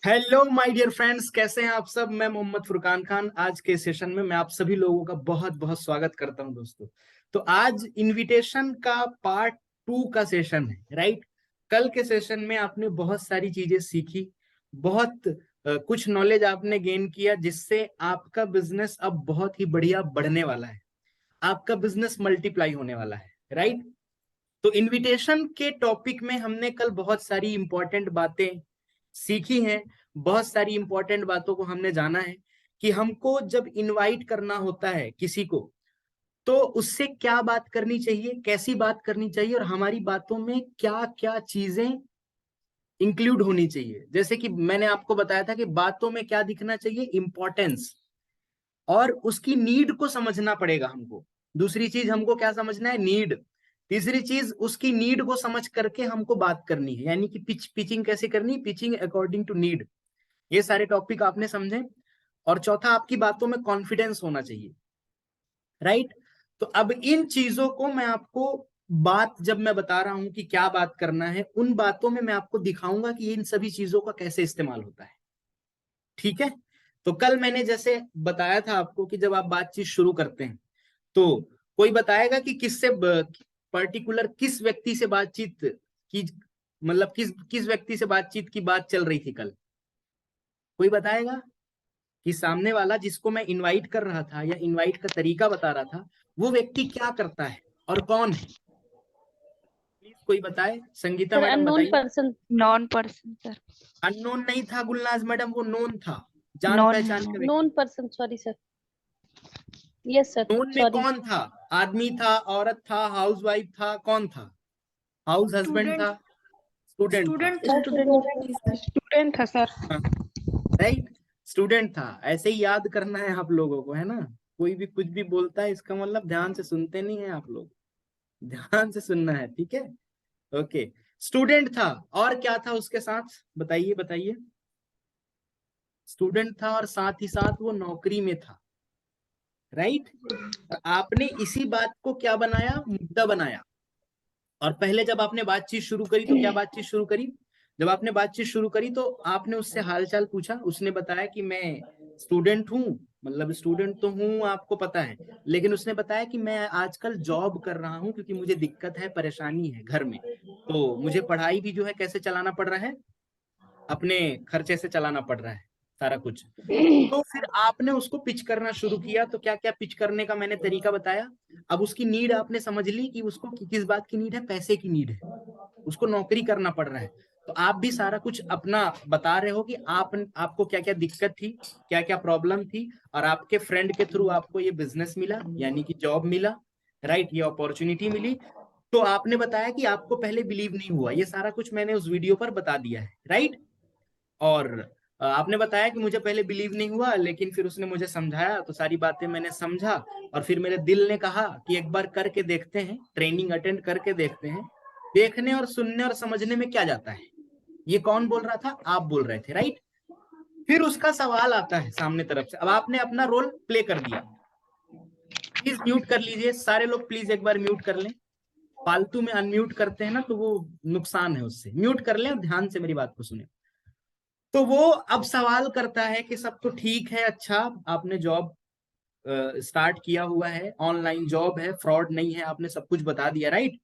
Hello my dear friends, कैसे हैं आप सब। मैं मोहम्मद फुरकान खान आज के सेशन में मैं आप सभी लोगों का बहुत बहुत स्वागत करता हूं दोस्तों। तो आज इनविटेशन का पार्ट 2 का सेशन है, राइट। कल के सेशन में आपने बहुत सारी चीजें सीखी, बहुत कुछ नॉलेज आपने गेन किया, जिससे आपका बिजनेस अब बहुत ही बढ़िया बढ़ने वाला है। आपका बिजनेस मल्टीप्लाई होने वाला है, राइट। तो इनविटेशन के टॉपिक में हमने कल बहुत सारी इंपॉर्टेंट बातें सीखी हैं। बहुत सारी इंपॉर्टेंट बातों को हमने जाना है कि हमको जब इनवाइट करना होता है किसी को, तो उससे क्या बात करनी चाहिए, कैसी बात करनी चाहिए, और हमारी बातों में क्या क्या चीजें इंक्लूड होनी चाहिए। जैसे कि मैंने आपको बताया था कि बातों में क्या दिखना चाहिए, इंपॉर्टेंस, और उसकी नीड को समझना पड़ेगा हमको। दूसरी चीज हमको क्या समझना है, नीड। तीसरी चीज उसकी नीड को समझ करके हमको बात करनी है, यानी कि पिचिंग कैसे करनी, पिचिंग अकॉर्डिंग टू नीड। ये सारे टॉपिक आपने समझे। और चौथा, आपकी बातों में कॉन्फिडेंस होना चाहिए, राइट। तो अब इन चीजों को मैं आपको बात जब मैं बता रहा हूं कि क्या बात करना है, उन बातों में मैं आपको दिखाऊंगा कि इन सभी चीजों का कैसे इस्तेमाल होता है, ठीक है। तो कल मैंने जैसे बताया था आपको कि जब आप बातचीत शुरू करते हैं तो कोई बताएगा कि किससे पर्टिकुलर किस व्यक्ति से बातचीत की, मतलब किस किस व्यक्ति से बातचीत की बात चल रही थी कल। कोई बताएगा कि सामने वाला जिसको मैं इनवाइट कर रहा था या इनवाइट का तरीका बता रहा था, वो व्यक्ति क्या करता है और कौन है। प्लीज कोई बताए, संगीता सर मैडम अननोन बताइए। Person. Non person sir. Unknown नहीं था गुलनाज मैडम, वो नोन था, जान नॉन पहचान का व्यक्ति। Non person, sorry sir. Yes sir, known में सॉरी। कौन था, आदमी था, औरत था, हाउसवाइफ था, कौन था, हाउस हस्बैंड स्टूडेंट था, स्टूडेंट था। स्टूडेंट था स्टूडेंट। स्टूडेंट था सर। राइट, स्टूडेंट था। ऐसे ही याद करना है आप लोगों को, है ना। कोई भी कुछ भी बोलता है, इसका मतलब ध्यान से सुनते नहीं है आप लोग, ध्यान से सुनना है, ठीक है। ओके, स्टूडेंट था, और क्या था उसके साथ, बताइए बताइए। स्टूडेंट था और साथ ही साथ वो नौकरी में था, राइट। और आपने इसी बात को क्या बनाया, मुद्दा बनाया। और पहले जब आपने बातचीत शुरू करी तो क्या बातचीत शुरू करी, जब आपने बातचीत शुरू करी तो आपने उससे हालचाल पूछा। उसने बताया कि मैं स्टूडेंट हूँ, मतलब स्टूडेंट तो हूँ आपको पता है, लेकिन उसने बताया कि मैं आजकल जॉब कर रहा हूँ क्योंकि मुझे दिक्कत है, परेशानी है घर में, तो मुझे पढ़ाई भी जो है कैसे चलाना पड़ रहा है, अपने खर्चे से चलाना पड़ रहा है सारा कुछ। तो फिर आपने उसको पिच करना शुरू किया। तो क्या क्या पिच करने का मैंने तरीका बताया। अब उसकी नीड आपने समझ ली कि उसको किस बात की नीड है, पैसे की नीड है, उसको नौकरी करना पड़ रहा है। तो आप भी सारा कुछ अपना बता रहे हो कि आपको क्या क्या दिक्कत थी, क्या क्या प्रॉब्लम थी, और आपके फ्रेंड के थ्रू आपको ये बिजनेस मिला, यानी कि जॉब मिला, राइट, ये अपॉर्चुनिटी मिली। तो आपने बताया कि आपको पहले बिलीव नहीं हुआ, ये सारा कुछ मैंने उस वीडियो पर बता दिया है, राइट। और आपने बताया कि मुझे पहले बिलीव नहीं हुआ, लेकिन फिर उसने मुझे समझाया तो सारी बातें मैंने समझा, और फिर मेरे दिल ने कहा कि एक बार करके देखते हैं, ट्रेनिंग अटेंड करके देखते हैं, देखने और सुनने और समझने में क्या जाता है। ये कौन बोल रहा था, आप बोल रहे थे, राइट। फिर उसका सवाल आता है सामने तरफ से। अब आपने अपना रोल प्ले कर दिया। प्लीज म्यूट कर लीजिए सारे लोग, प्लीज एक बार म्यूट कर लें। फालतू में अनम्यूट करते हैं ना तो वो नुकसान है, उससे म्यूट कर लें और ध्यान से मेरी बात को सुने। तो वो अब सवाल करता है कि सब तो ठीक है, अच्छा आपने जॉब स्टार्ट किया हुआ है, ऑनलाइन जॉब है, फ्रॉड नहीं है, आपने सब कुछ बता दिया, राइट।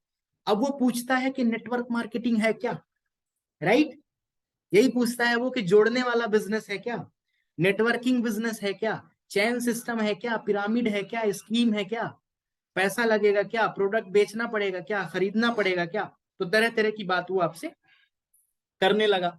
अब वो पूछता है कि नेटवर्क मार्केटिंग है क्या, राइट। यही पूछता है वो कि जोड़ने वाला बिजनेस है क्या, नेटवर्किंग बिजनेस है क्या, चैन सिस्टम है क्या, पिरामिड है क्या, स्कीम है क्या, पैसा लगेगा क्या, प्रोडक्ट बेचना पड़ेगा क्या, खरीदना पड़ेगा क्या। तो तरह तरह की बात वो आपसे करने लगा।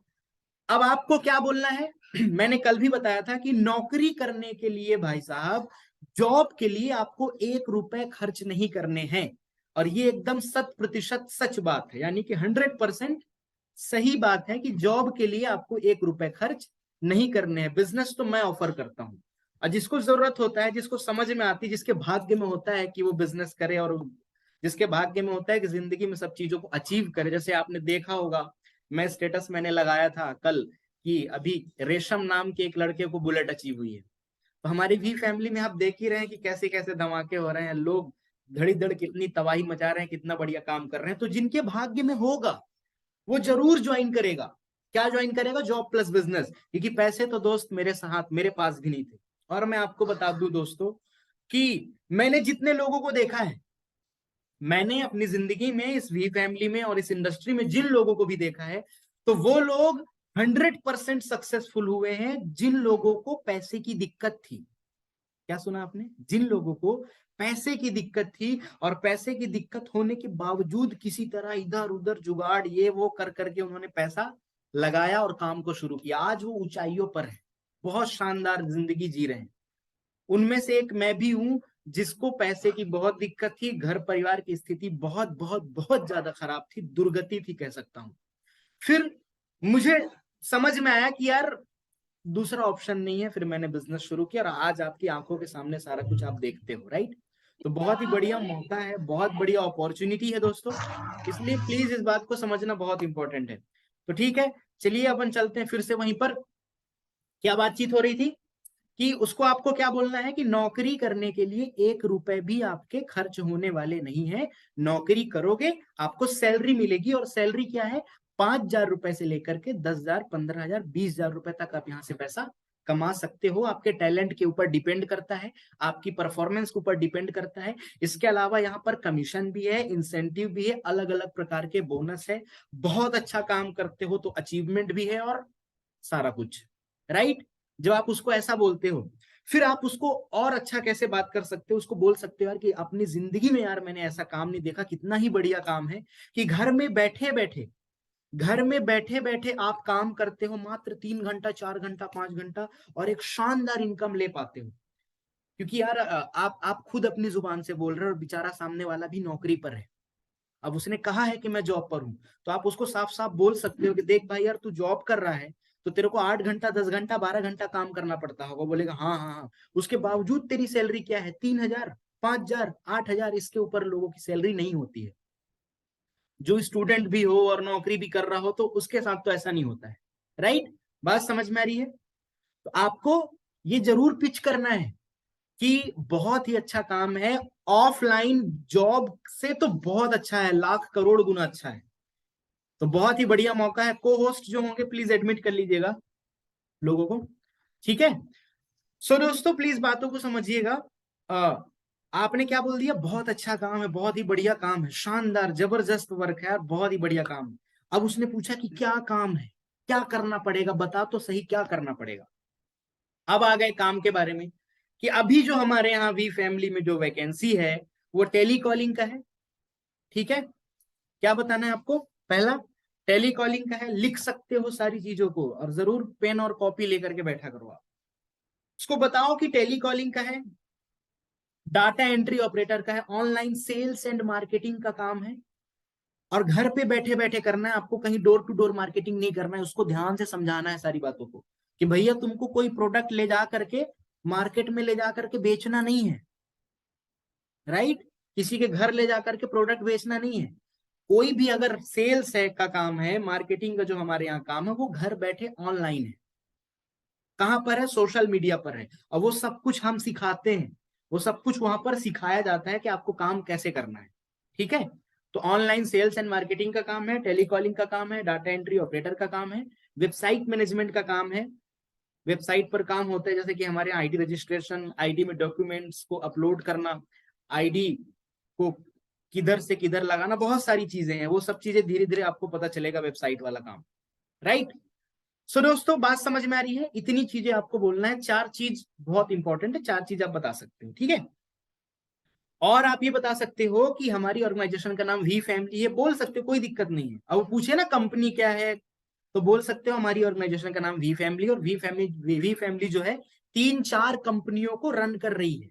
अब आपको क्या बोलना है मैंने कल भी बताया था कि नौकरी करने के लिए भाई साहब, जॉब के लिए आपको 1 रुपए खर्च नहीं करने हैं। और ये एकदम 100% सच बात है, यानी कि 100% सही बात है कि जॉब के लिए आपको 1 रुपए खर्च नहीं करने हैं। बिजनेस तो मैं ऑफर करता हूं, और जिसको जरूरत होता है, जिसको समझ में आती है, जिसके भाग्य में होता है कि वो बिजनेस करे, और जिसके भाग्य में होता है कि जिंदगी में सब चीजों को अचीव करे। जैसे आपने देखा होगा, मैं स्टेटस मैंने लगाया था कल कि अभी रेशम नाम के एक लड़के को बुलेट अचीव हुई है। तो हमारी भी फैमिली में आप देख ही रहे हैं कि कैसे कैसे धमाके हो रहे हैं, लोग धड़ी धड़ कितनी तबाही मचा रहे हैं, कितना बढ़िया काम कर रहे हैं। तो जिनके भाग्य में होगा वो जरूर ज्वाइन करेगा, क्या ज्वाइन करेगा? जॉब प्लस बिजनेस, क्योंकि पैसे तो दोस्त मेरे साथ मेरे पास भी नहीं थे। और मैं आपको बता दूं दोस्तों कि मैंने जितने लोगों को देखा है, मैंने अपनी जिंदगी में इस वी फैमिली में और इस इंडस्ट्री में जिन लोगों को भी देखा है, तो वो लोग 100% सक्सेसफुल हुए हैं जिन लोगों को पैसे की दिक्कत थी। क्या सुना आपने? जिन लोगों को पैसे की दिक्कत थी, और पैसे की दिक्कत होने के बावजूद किसी तरह इधर उधर जुगाड़ ये वो कर करके उन्होंने पैसा लगाया और काम को शुरू किया, आज वो ऊंचाइयों पर है, बहुत शानदार जिंदगी जी रहे हैं। उनमें से एक मैं भी हूं, जिसको पैसे की बहुत दिक्कत थी, घर परिवार की स्थिति बहुत बहुत बहुत ज्यादा खराब थी, दुर्गति थी कह सकता हूं। फिर मुझे समझ में आया कि यार दूसरा ऑप्शन नहीं है, फिर मैंने बिजनेस शुरू किया और आज आपकी आंखों के सामने सारा कुछ आप देखते हो, राइट। तो बहुत ही बढ़िया मौका है, बहुत बढ़िया अपॉर्चुनिटी है दोस्तों, इसलिए प्लीज इस बात को समझना बहुत इंपॉर्टेंट है। तो ठीक है, चलिए अपन चलते हैं फिर से वहीं पर। क्या बातचीत हो रही थी कि उसको आपको क्या बोलना है कि नौकरी करने के लिए 1 रुपए भी आपके खर्च होने वाले नहीं है। नौकरी करोगे आपको सैलरी मिलेगी, और सैलरी क्या है? 5,000 रुपए से लेकर के 10,000, 15,000, 20,000 रुपए तक आप यहाँ से पैसा कमा सकते हो। आपके टैलेंट के ऊपर डिपेंड करता है, आपकी परफॉर्मेंस के ऊपर डिपेंड करता है। इसके अलावा यहाँ पर कमीशन भी है, इंसेंटिव भी है, अलग अलग प्रकार के बोनस है। बहुत अच्छा काम करते हो तो अचीवमेंट भी है, और सारा कुछ, राइट। जब आप उसको ऐसा बोलते हो, फिर आप उसको और अच्छा कैसे बात कर सकते हो? उसको बोल सकते हो यार कि अपनी जिंदगी में यार मैंने ऐसा काम नहीं देखा, कितना ही बढ़िया काम है कि घर में बैठे बैठे आप काम करते हो, मात्र 3 घंटा, 4 घंटा, 5 घंटा, और एक शानदार इनकम ले पाते हो। क्योंकि यार आप खुद अपनी जुबान से बोल रहे हो, और बेचारा सामने वाला भी नौकरी पर है। अब उसने कहा है कि मैं जॉब पर हूं, तो आप उसको साफ साफ बोल सकते हो कि देख भाई यार, तू जॉब कर रहा है तो तेरे को 8 घंटा, 10 घंटा, 12 घंटा काम करना पड़ता होगा। बोलेगा हाँ हाँ हाँ। उसके बावजूद तेरी सैलरी क्या है? 3,000, 5,000, 8,000, इसके ऊपर लोगों की सैलरी नहीं होती है। जो स्टूडेंट भी हो और नौकरी भी कर रहा हो, तो उसके साथ तो ऐसा नहीं होता है, राइट। बात समझ में आ रही है? तो आपको ये जरूर पिच करना है कि बहुत ही अच्छा काम है, ऑफलाइन जॉब से तो बहुत अच्छा है, लाख करोड़ गुना अच्छा है। तो बहुत ही बढ़िया मौका है। को होस्ट जो होंगे प्लीज एडमिट कर लीजिएगा लोगों को, ठीक है। सो दोस्तों प्लीज बातों को समझिएगा। आपने क्या बोल दिया? बहुत अच्छा काम है, बहुत ही बढ़िया काम है, शानदार जबरदस्त वर्क है, बहुत ही बढ़िया काम है। अब उसने पूछा कि क्या काम है, क्या करना पड़ेगा, बता तो सही क्या करना पड़ेगा। अब आ गए काम के बारे में कि अभी जो हमारे यहाँ वी फैमिली में जो वैकेंसी है वो टेली कॉलिंग का है, ठीक है। क्या बताना है आपको? पहला, टेली कॉलिंग का है। लिख सकते हो सारी चीजों को, और जरूर पेन और कॉपी लेकर के बैठा करो आप। उसको बताओ कि टेली कॉलिंग का है, डाटा एंट्री ऑपरेटर का है, ऑनलाइन सेल्स एंड मार्केटिंग का काम है, और घर पे बैठे बैठे करना है आपको, कहीं डोर टू डोर मार्केटिंग नहीं करना है। उसको ध्यान से समझाना है सारी बातों को कि भैया तुमको कोई प्रोडक्ट ले जा करके मार्केट में ले जा करके बेचना नहीं है, राइट। किसी के घर ले जा करके प्रोडक्ट बेचना नहीं है। कोई भी अगर सेल्स है का काम है, मार्केटिंग का जो हमारे यहाँ काम है, वो घर बैठे ऑनलाइन है। कहाँ पर है? सोशल मीडिया पर है। और वो सब कुछ हम सिखाते हैं, वो सब कुछ वहां पर सिखाया जाता है कि आपको काम कैसे करना है, ठीक है। तो ऑनलाइन सेल्स एंड मार्केटिंग का काम है, टेलीकॉलिंग का काम है, डाटा एंट्री ऑपरेटर का काम है, वेबसाइट मैनेजमेंट का काम है। वेबसाइट पर काम होता है जैसे कि हमारे आईडी रजिस्ट्रेशन, आईडी में डॉक्यूमेंट्स को अपलोड करना, आईडी को किधर से किधर लगाना, बहुत सारी चीजें हैं। वो सब चीजें धीरे धीरे आपको पता चलेगा, वेबसाइट वाला काम, राइट। सो दोस्तों बात समझ में आ रही है? इतनी चीजें आपको बोलना है। 4 चीज बहुत इंपॉर्टेंट है, 4 चीज आप बता सकते हो, ठीक है। और आप ये बता सकते हो कि हमारी ऑर्गेनाइजेशन का नाम वी फैमिली है, बोल सकते हो, कोई दिक्कत नहीं है। अब वो पूछे ना कंपनी क्या है, तो बोल सकते हो हमारी ऑर्गेनाइजेशन का नाम वी फैमिली, और वी फैमिली जो है 3-4 कंपनियों को रन कर रही है,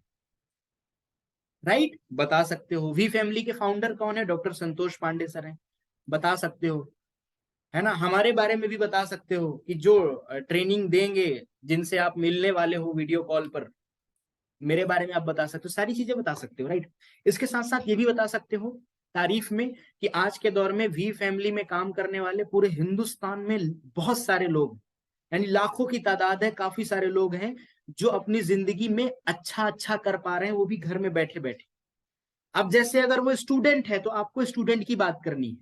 राइट। बता सकते हो। वी फैमिली के फाउंडर कौन है? डॉक्टर संतोष पांडे सर हैं, बता सकते हो, है ना। हमारे बारे में भी बता सकते हो कि जो ट्रेनिंग देंगे, जिनसे आप मिलने वाले हो वीडियो कॉल पर, मेरे बारे में आप बता सकते हो, सारी चीजें बता सकते हो, राइट। इसके साथ साथ ये भी बता सकते हो तारीफ में कि आज के दौर में वी फैमिली में काम करने वाले पूरे हिंदुस्तान में बहुत सारे लोग, यानी लाखों की तादाद है, काफी सारे लोग हैं जो अपनी जिंदगी में अच्छा अच्छा कर पा रहे हैं, वो भी घर में बैठे बैठे। अब जैसे अगर वो स्टूडेंट है तो आपको स्टूडेंट की बात करनी है,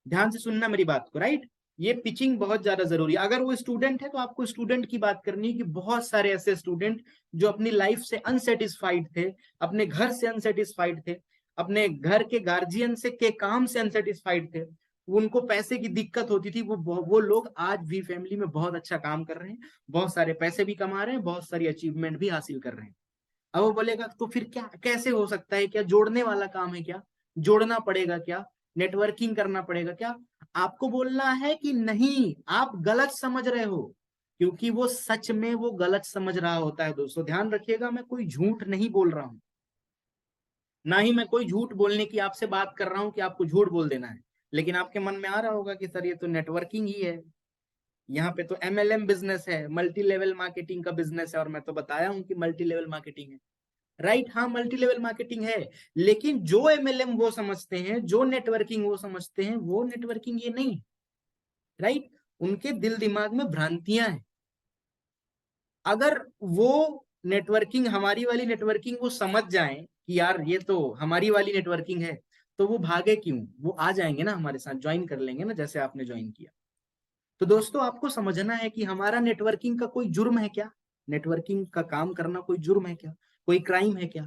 ध्यान से सुनना मेरी बात को, राइट। ये पिचिंग बहुत ज्यादा जरूरी है। अगर वो स्टूडेंट है तो आपको स्टूडेंट की बात करनी है कि बहुत सारे ऐसे स्टूडेंट जो अपनी लाइफ से अनसेटिस्फाइड थे, अपने घर से अनसेटिस्फाइड थे, अपने घर के गार्जियन से के काम से अनसेटिस्फाइड थे, उनको पैसे की दिक्कत होती थी, वो लोग आज भी फैमिली में बहुत अच्छा काम कर रहे हैं, बहुत सारे पैसे भी कमा रहे हैं, बहुत सारी अचीवमेंट भी हासिल कर रहे हैं। अब वो बोलेगा तो फिर क्या कैसे हो सकता है, क्या जोड़ने वाला काम है क्या, जोड़ना पड़ेगा क्या, नेटवर्किंग करना पड़ेगा क्या? आपको बोलना है कि नहीं, आप गलत समझ रहे हो, क्योंकि वो सच में वो गलत समझ रहा होता है। दोस्तों ध्यान रखिएगा, मैं कोई झूठ नहीं बोल रहा हूं, ना ही मैं कोई झूठ बोलने की आपसे बात कर रहा हूं कि आपको झूठ बोल देना है। लेकिन आपके मन में आ रहा होगा कि सर ये तो नेटवर्किंग ही है, यहाँ पे तो MLM बिजनेस है, मल्टी लेवल मार्केटिंग का बिजनेस है, और मैं तो बताया हूं कि मल्टी लेवल मार्केटिंग है। राइट, हाँ मल्टी लेवल मार्केटिंग है, लेकिन जो MLM वो समझते हैं, जो नेटवर्किंग वो समझते हैं, वो नेटवर्किंग ये नहीं। राइट, उनके दिल दिमाग में भ्रांतियां हैं। अगर वो नेटवर्किंग, हमारी वाली नेटवर्किंग वो समझ जाएं कि यार ये तो हमारी वाली नेटवर्किंग है, तो वो भागे क्यों, वो आ जाएंगे ना हमारे साथ, ज्वाइन कर लेंगे ना, जैसे आपने ज्वाइन किया। तो दोस्तों आपको समझना है कि हमारा नेटवर्किंग का कोई जुर्म है क्या, नेटवर्किंग का काम करना कोई जुर्म है क्या, कोई क्राइम है क्या,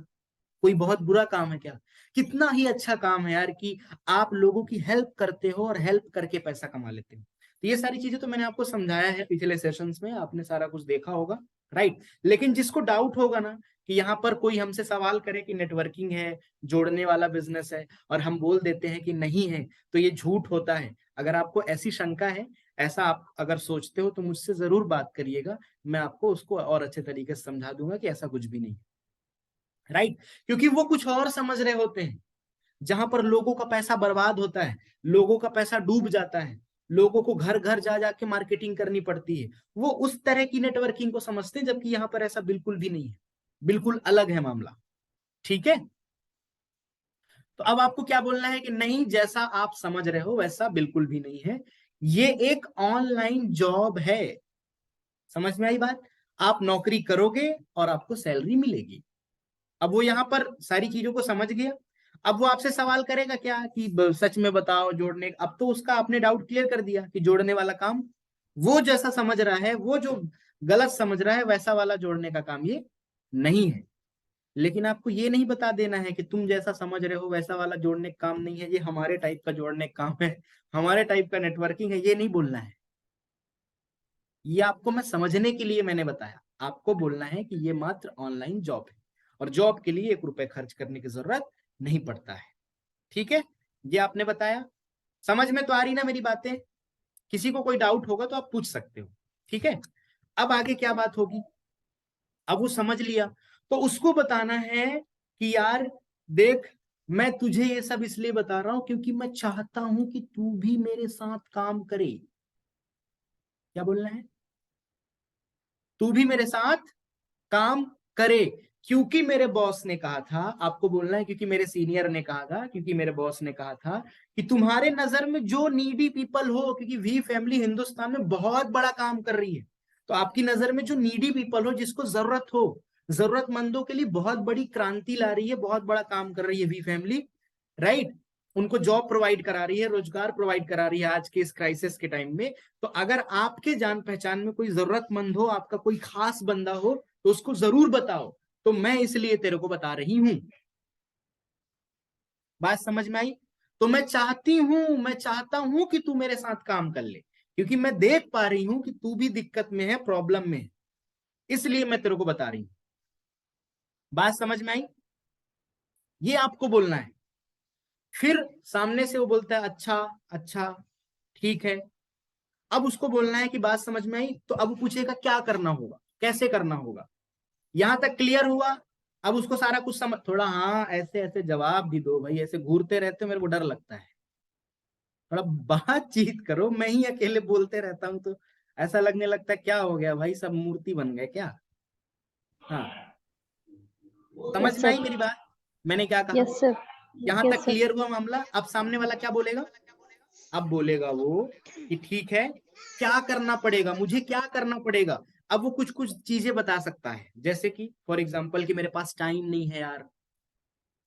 कोई बहुत बुरा काम है क्या? कितना ही अच्छा काम है यार कि आप लोगों की हेल्प करते हो और हेल्प करके पैसा कमा लेते हो। तो ये सारी चीजें तो मैंने आपको समझाया है पिछले सेशंस में, आपने सारा कुछ देखा होगा। राइट, लेकिन जिसको डाउट होगा ना कि यहाँ पर कोई हमसे सवाल करे कि नेटवर्किंग है, जोड़ने वाला बिजनेस है, और हम बोल देते हैं कि नहीं है, तो ये झूठ होता है। अगर आपको ऐसी शंका है, ऐसा आप अगर सोचते हो, तो मुझसे जरूर बात करिएगा, मैं आपको उसको और अच्छे तरीके से समझा दूंगा कि ऐसा कुछ भी नहीं। राइट, क्योंकि वो कुछ और समझ रहे होते हैं, जहां पर लोगों का पैसा बर्बाद होता है, लोगों का पैसा डूब जाता है, लोगों को घर घर जा जाके मार्केटिंग करनी पड़ती है, वो उस तरह की नेटवर्किंग को समझते हैं, जबकि यहाँ पर ऐसा बिल्कुल भी नहीं है, बिल्कुल अलग है मामला। ठीक है, तो अब आपको क्या बोलना है कि नहीं, जैसा आप समझ रहे हो वैसा बिल्कुल भी नहीं है, ये एक ऑनलाइन जॉब है। समझ में आई बात? आप नौकरी करोगे और आपको सैलरी मिलेगी। अब वो यहाँ पर सारी चीजों को समझ गया। अब वो आपसे सवाल करेगा क्या कि सच में बताओ जोड़ने, अब तो उसका आपने डाउट क्लियर कर दिया कि जोड़ने वाला काम वो जैसा समझ रहा है, वो जो गलत समझ रहा है, वैसा वाला जोड़ने का काम ये नहीं है। लेकिन आपको ये नहीं बता देना है कि तुम जैसा समझ रहे हो वैसा वाला जोड़ने का काम नहीं है, ये हमारे टाइप का जोड़ने का काम है, हमारे टाइप का नेटवर्किंग है, ये नहीं बोलना है। ये आपको मैं समझने के लिए मैंने बताया, आपको बोलना है कि ये मात्र ऑनलाइन जॉब है, और जॉब के लिए 1 रुपए खर्च करने की जरूरत नहीं पड़ता है। ठीक है, ये आपने बताया। समझ में तो आ रही ना मेरी बातें? किसी को कोई डाउट होगा तो आप पूछ सकते हो। ठीक है, अब आगे क्या बात होगी? अब वो समझ लिया, तो उसको बताना है कि यार देख, मैं तुझे ये सब इसलिए बता रहा हूं क्योंकि मैं चाहता हूं कि तू भी मेरे साथ काम करे। क्या बोलना है? तू भी मेरे साथ काम करे, क्योंकि मेरे बॉस ने कहा था। आपको बोलना है क्योंकि मेरे सीनियर ने कहा था, क्योंकि मेरे बॉस ने कहा था कि तुम्हारे नजर में जो नीडी पीपल हो, क्योंकि वी फैमिली हिंदुस्तान में बहुत बड़ा काम कर रही है, तो आपकी नजर में जो नीडी पीपल हो, जिसको जरूरत हो, जरूरतमंदों के लिए बहुत बड़ी क्रांति ला रही है, बहुत बड़ा काम कर रही है वी फैमिली। राइट, उनको जॉब प्रोवाइड करा रही है, रोजगार प्रोवाइड करा रही है आज के इस क्राइसिस के टाइम में। तो अगर आपके जान पहचान में कोई जरूरतमंद हो, आपका कोई खास बंदा हो, तो उसको जरूर बताओ। तो मैं इसलिए तेरे को बता रही हूं। बात समझ में आई? तो मैं चाहती हूं, मैं चाहता हूं कि तू मेरे साथ काम कर ले, क्योंकि मैं देख पा रही हूं कि तू भी दिक्कत में है, प्रॉब्लम में है, इसलिए मैं तेरे को बता रही हूं। बात समझ में आई? ये आपको बोलना है। फिर सामने से वो बोलता है अच्छा, अच्छा, ठीक है। अब उसको बोलना है कि बात समझ में आई, तो अब वो पूछेगा क्या करना होगा, कैसे करना होगा। यहां तक क्लियर हुआ? अब उसको सारा कुछ समझ, थोड़ा हाँ ऐसे ऐसे जवाब भी दो भाई, ऐसे घूरते रहते हो, मेरे को डर लगता है। थोड़ा बातचीत करो, मैं ही अकेले बोलते रहता हूँ तो ऐसा लगने लगता है क्या हो गया भाई, सब मूर्ति बन गए क्या? हाँ, समझ यस में आई सर। मेरी बात? मैंने क्या कहा? Yes sir. यहां तक यस सर। क्लियर हुआ मामला? अब सामने वाला क्या बोलेगा? अब बोलेगा वो कि ठीक है, क्या करना पड़ेगा, मुझे क्या करना पड़ेगा। अब वो कुछ कुछ चीजें बता सकता है, जैसे कि फॉर एग्जाम्पल कि मेरे पास टाइम नहीं है यार,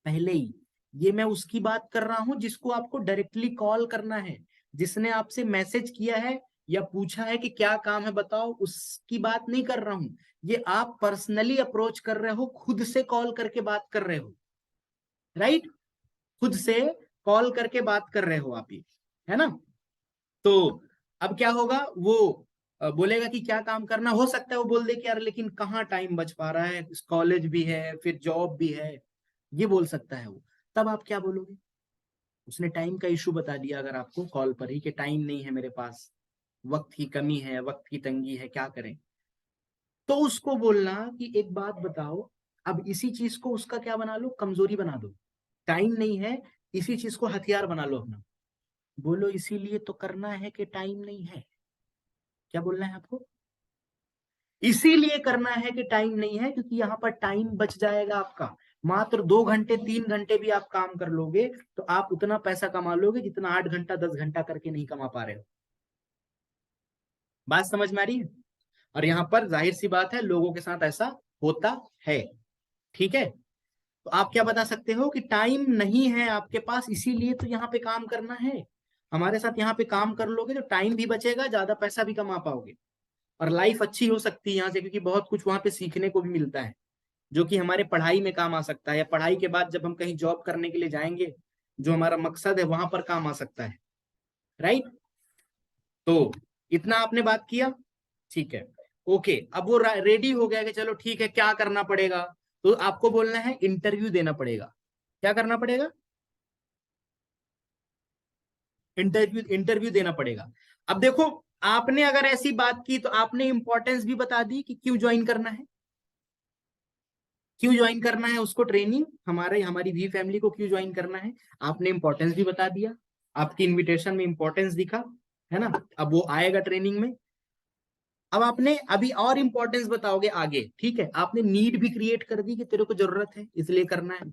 पहले ही। ये मैं उसकी बात कर रहा हूं जिसको आपको डायरेक्टली कॉल करना है, जिसने आपसे मैसेज किया है या पूछा है कि क्या काम है बताओ, उसकी बात नहीं कर रहा हूं। ये आप पर्सनली अप्रोच कर रहे हो, खुद से कॉल करके बात कर रहे हो, राइट? खुद से कॉल करके बात कर रहे हो आप, ये है ना? तो अब क्या होगा, वो बोलेगा कि क्या काम करना। हो सकता है वो बोल दे कि यार लेकिन कहाँ टाइम बच पा रहा है, कॉलेज भी है, फिर जॉब भी है, ये बोल सकता है वो। तब आप क्या बोलोगे? उसने टाइम का इशू बता दिया अगर आपको कॉल पर ही कि टाइम नहीं है मेरे पास, वक्त की कमी है, वक्त की तंगी है, क्या करें? तो उसको बोलना कि एक बात बताओ, अब इसी चीज को उसका क्या बना लो, कमजोरी बना दो। टाइम नहीं है, इसी चीज को हथियार बना लो अपना। बोलो इसीलिए तो करना है कि टाइम नहीं है। क्या बोलना है आपको? इसीलिए करना है कि टाइम नहीं है, क्योंकि यहाँ पर टाइम बच जाएगा आपका। मात्र 2 घंटे 3 घंटे भी आप काम कर लोगे तो आप उतना पैसा कमा लोगे जितना 8 घंटा 10 घंटा करके नहीं कमा पा रहे हो। बात समझ में आ रही है? और यहाँ पर जाहिर सी बात है, लोगों के साथ ऐसा होता है। ठीक है, तो आप क्या बता सकते हो कि टाइम नहीं है आपके पास, इसीलिए तो यहाँ पे काम करना है। हमारे साथ यहाँ पे काम कर लोगे तो टाइम भी बचेगा, ज्यादा पैसा भी कमा पाओगे, और लाइफ अच्छी हो सकती है यहाँ से, क्योंकि बहुत कुछ वहां पे सीखने को भी मिलता है जो कि हमारे पढ़ाई में काम आ सकता है, या पढ़ाई के बाद जब हम कहीं जॉब करने के लिए जाएंगे, जो हमारा मकसद है वहां पर काम आ सकता है, राइट? तो इतना आपने बात किया, ठीक है। ओके, अब वो रेडी हो गया कि चलो ठीक है, क्या करना पड़ेगा? तो आपको बोलना है इंटरव्यू देना पड़ेगा। क्या करना पड़ेगा? इंटरव्यू, इंटरव्यू देना पड़ेगा। अब देखो, आपने अगर ऐसी बात की तो आपने इंपॉर्टेंस भी बता दी कि क्यों ज्वाइन करना है, क्यों ज्वाइन करना है उसको, ट्रेनिंग हमारे हमारी वी फैमिली को क्यों ज्वाइन करना है, आपने इंपॉर्टेंस भी बता दिया। आपकी इनविटेशन में इंपॉर्टेंस दिखा, है ना? अब वो आएगा ट्रेनिंग में। अब आपने अभी और इंपॉर्टेंस बताओगे आगे, ठीक है? आपने नीड भी क्रिएट कर दी कि तेरे को जरूरत है इसलिए करना है,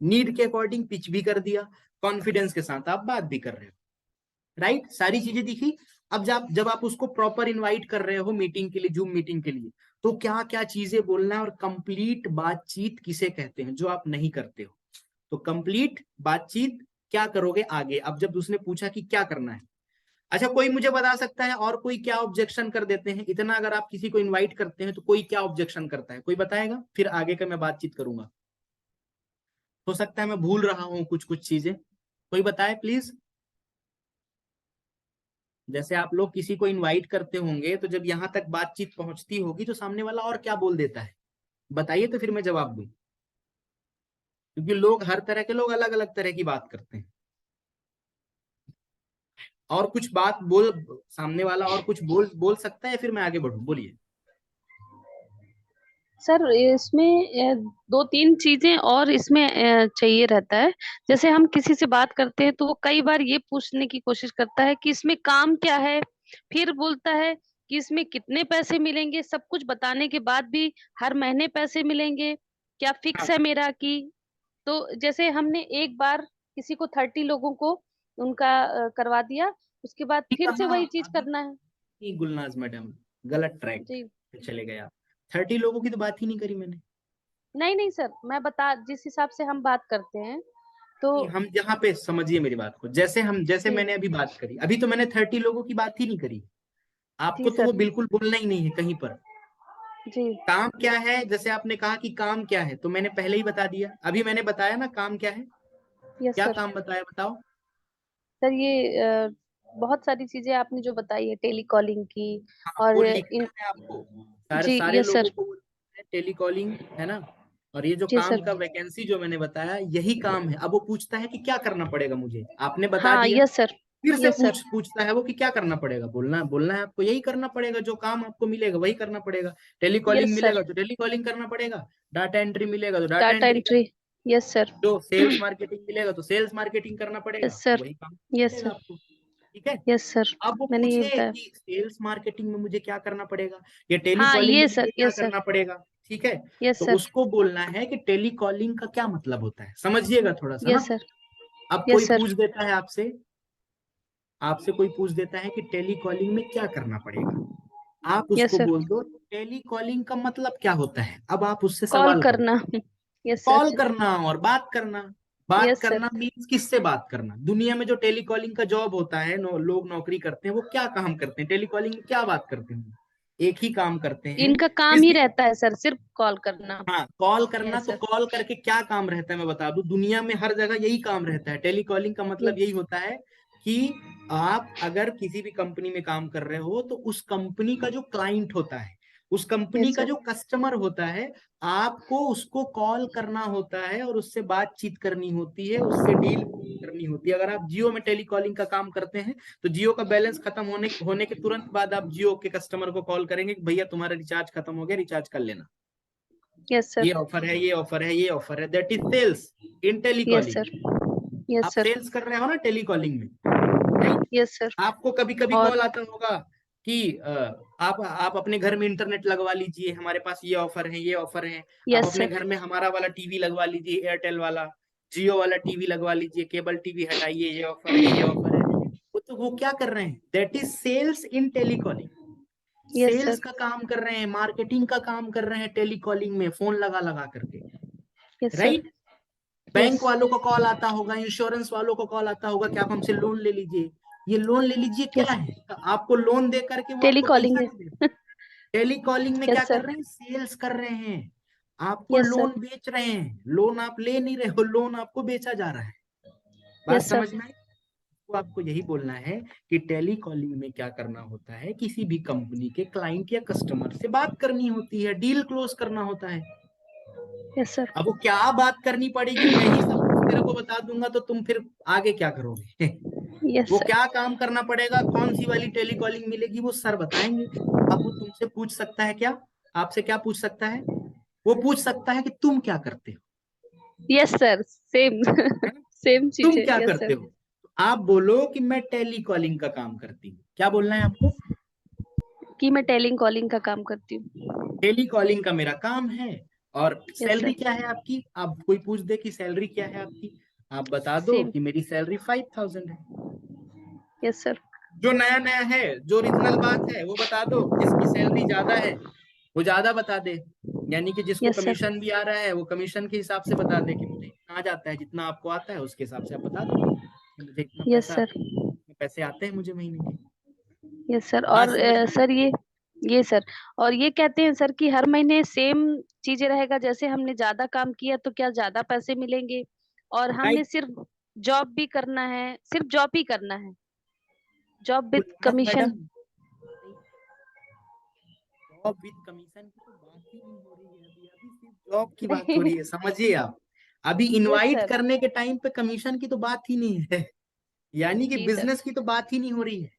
नीड के अकॉर्डिंग पिच भी कर दिया, कॉन्फिडेंस के साथ आप बात भी कर रहे हो, राइट? सारी चीजें दिखी। अब जब आप उसको प्रॉपर इनवाइट कर रहे हो मीटिंग के लिए, जूम मीटिंग के लिए, तो क्या क्या चीजें बोलना है, और कंप्लीट बातचीत किसे कहते हैं जो आप नहीं करते हो। तो कंप्लीट बातचीत क्या करोगे आगे, अब जब उसने पूछा कि क्या करना है। अच्छा, कोई मुझे बता सकता है और कोई क्या ऑब्जेक्शन कर देते हैं? इतना अगर आप किसी को इनवाइट करते हैं तो कोई क्या ऑब्जेक्शन करता है, कोई बताएगा? फिर आगे का मैं बातचीत करूंगा। हो सकता है मैं भूल रहा हूं कुछ कुछ चीजें, कोई बताए प्लीज। जैसे आप लोग किसी को इनवाइट करते होंगे तो जब यहां तक बातचीत पहुंचती होगी तो सामने वाला और क्या बोल देता है, बताइए तो फिर मैं जवाब दूं। क्योंकि लोग, हर तरह के लोग अलग अलग तरह की बात करते हैं। और कुछ बात बोल, सामने वाला और कुछ बोल बोल सकता है, फिर मैं आगे बढ़ूं, बोलिए। सर इसमें दो तीन चीजें और इसमें चाहिए रहता है। जैसे हम किसी से बात करते हैं तो वो कई बार ये पूछने की कोशिश करता है कि इसमें काम क्या है, फिर बोलता है कि इसमें कितने पैसे मिलेंगे। सब कुछ बताने के बाद भी हर महीने पैसे मिलेंगे, क्या हाँ, फिक्स है मेरा की। तो जैसे हमने एक बार किसी को 30 लोगों को उनका करवा दिया, उसके बाद फिर से कहा वही चीज अभी करना है। नहीं, गुलनाज मैडम, गलत ट्रैक जी। पे चले गए आप। 30 लोगों की तो बात ही नहीं करी मैंने। नहीं नहीं सर, मैं बता जिस हिसाब से हम बात करते हैं तो। नहीं, हम जहाँ पे, समझिए मेरी बात को, जैसे जी। मैंने अभी बात करी, अभी तो मैंने 30 लोगों की बात ही नहीं करी। जी आपको तो वो सर। बिल्कुल बोलना ही नहीं है कहीं पर। जी। काम क्या है, जैसे आपने कहा कि काम क्या है, तो मैंने पहले ही बता दिया, अभी मैंने बताया ना काम क्या है। यस क्या सर। काम बताया, बताओ। सर ये बहुत सारी चीजें आपने जो बताई है टेली कॉलिंग की। हाँ, और वो लिखना इन। है आपको, सारे जी सारे यस लोगों सर। को टेली कॉलिंग, है ना? और ये जो जी काम सर। का वैकेंसी जो मैंने बताया, यही काम है। अब वो पूछता है कि क्या करना पड़ेगा मुझे, आपने बता हाँ दिया, यस सर। फिर से यस सर। पूछता है वो कि क्या करना पड़ेगा। बोलना बोलना है आपको, यही करना पड़ेगा, जो काम आपको मिलेगा वही करना पड़ेगा। Tele calling yes sir. मिलेगा तो टेली कॉलिंग करना पड़ेगा, डाटा एंट्री मिलेगा तो डाटा डाटा एंट्री एंट्री। करना, यस सर। जो सेल्स मार्केटिंग मिलेगा तो सेल्स मार्केटिंग करना यस पड़ेगा, सर। वही काम करना यस पड़ेगा सर। आपको। ठीक है। Yes sir. अब वो मैंने ये पूछे बताया। कि सेल्स मार्केटिंग में मुझे क्या करना पड़ेगा, या टेली हाँ कॉलिंग में ये मुझे सर। क्या यस सर। करना पड़ेगा, ठीक है? यस तो सर। उसको बोलना है कि टेली कॉलिंग का क्या मतलब होता है, समझिएगा थोड़ा सा ना। Yes sir. अब कोई यस सर। पूछ देता है आपसे, आपसे कोई पूछ देता है कि टेली कॉलिंग में क्या करना पड़ेगा, आप यस उसको सर। बोल दो टेली कॉलिंग का मतलब क्या होता है। अब आप उससे कॉल सवाल करो, करना। Yes sir. कॉल करना और बात करना, बात यस सर। करना मीन्स किससे बात करना? दुनिया में जो टेलीकॉलिंग का जॉब होता है, लोग नौकरी करते हैं, वो क्या काम करते हैं? टेलीकॉलिंग में क्या बात करते हैं? एक ही काम करते हैं। इनका काम ही किसी रहता है सर, सिर्फ कॉल करना। हाँ, कॉल करना। यस तो सर। कॉल करके क्या काम रहता है मैं बता दूं, दुनिया में हर जगह यही काम रहता है। टेलीकॉलिंग का मतलब यही होता है कि आप अगर किसी भी कंपनी में काम कर रहे हो तो उस कंपनी का जो क्लाइंट होता है, उस कंपनी यस का सर। जो कस्टमर होता है, आपको उसको कॉल करना होता है और उससे बातचीत करनी होती है, उससे डील करनी होती है। अगर आप जियो में टेलीकॉलिंग का काम करते हैं तो जियो का बैलेंस खत्म होने के तुरंत बाद आप जियो के कस्टमर को कॉल करेंगे कि भैया तुम्हारा रिचार्ज खत्म हो गया, रिचार्ज कर लेना। Yes sir. ये ऑफर है, ये ऑफर है, ये ऑफर है। That is sales in yes telecalling. Sir. Yes आप सर। सेल्स कर रहे हो ना टेलीकॉलिंग में, राइट? Yes sir. आपको कभी कभी और कॉल आता होगा कि आप अपने घर में इंटरनेट लगवा लीजिए, हमारे पास ये ऑफर है, ये ऑफर है। आप यस अपने सर। घर में हमारा वाला टीवी लगवा लीजिए, एयरटेल वाला, जियो वाला टीवी लगवा लीजिए, केबल टीवी हटाइए, ये ऑफर है, ये ऑफर है। वो क्या कर रहे हैं? That is sales in telecalling. Yes sales sir. का काम कर रहे हैं, मार्केटिंग का काम कर रहे हैं टेलीकॉलिंग में, फोन लगा लगा करके, yes sir. Right? Yes. Bank वालों को कॉल आता होगा, इंश्योरेंस वालों को कॉल आता होगा कि आप हमसे लोन ले लीजिए। ये लोन ले लीजिए क्या यस। है? आपको लोन दे करके वो आपको टेलीकॉलिंग पैसा है। नहीं दे रहे। टेलीकॉलिंग में क्या यस सर। कर रहे हैं? सेल्स कर रहे हैं। आपको यस सर। लोन बेच रहे हैं। लोन आप ले नहीं रहे हो, लोन आपको बेचा जा रहा है। बात यस सर। समझ में आई? तो आपको यही बोलना है कि टेलीकॉलिंग में क्या करना होता है, किसी भी कंपनी के क्लाइंट या कस्टमर से बात करनी होती है, डील क्लोज करना होता है। Yes sir. अब वो क्या बात करनी पड़ेगी, मैं ही सब कुछ तेरे को बता दूंगा तो तुम फिर आगे क्या करोगे? यस वो सर। क्या काम करना पड़ेगा, कौन सी वाली टेलीकॉलिंग मिलेगी, वो सर बताएंगे। अब वो तुमसे पूछ सकता है क्या? आपसे क्या पूछ सकता है? वो पूछ सकता है कि तुम क्या करते हो, यस सर। सेम। है ना? सेम चीज तुम है। क्या यस करते सर। हो? तो आप बोलो कि मैं टेलीकॉलिंग का काम करती हूँ। क्या बोलना है आपको? कि मैं टेलिंग कॉलिंग का काम करती हूँ। टेलीकॉलिंग का मेरा काम है। और यस सैलरी सर। क्या है आपकी? आप कोई पूछ दे कि सैलरी क्या है आपकी, आप बता दो सेम। कि मेरी सैलरी 5,000 है। Yes sir. जो नया नया है, जो ओरिजिनल बात है वो बता दो। जिसकी सैलरी ज्यादा है वो ज्यादा बता दे, यानी कि जिसको यस सर। कमीशन भी आ रहा है वो कमीशन के हिसाब से बता दे कि मुझे इतना आ जाता है। जितना आपको आता है उसके हिसाब से आप बता दो कि मुझे इतना यस पैसा, सर। पैसे आते हैं मुझे महीने के। Yes sir. बात और समझ में आई? सर ये सर, और ये कहते हैं सर कि हर महीने सेम चीजें रहेगा, जैसे हमने ज्यादा काम किया तो क्या ज्यादा पैसे मिलेंगे, और हमने राइट। सिर्फ जॉब भी करना है, सिर्फ जॉब ही करना है, job with good madam, commission. Job with commission की तो बात ही नहीं हो रही है अभी। अभी सिर्फ जॉब की बात हो रही है, समझिए आप। अभी यस इनवाइट सर। करने के टाइम पे कमीशन की तो बात ही नहीं है। यानी कि जी सर। बिजनेस की तो बात ही नहीं हो रही है।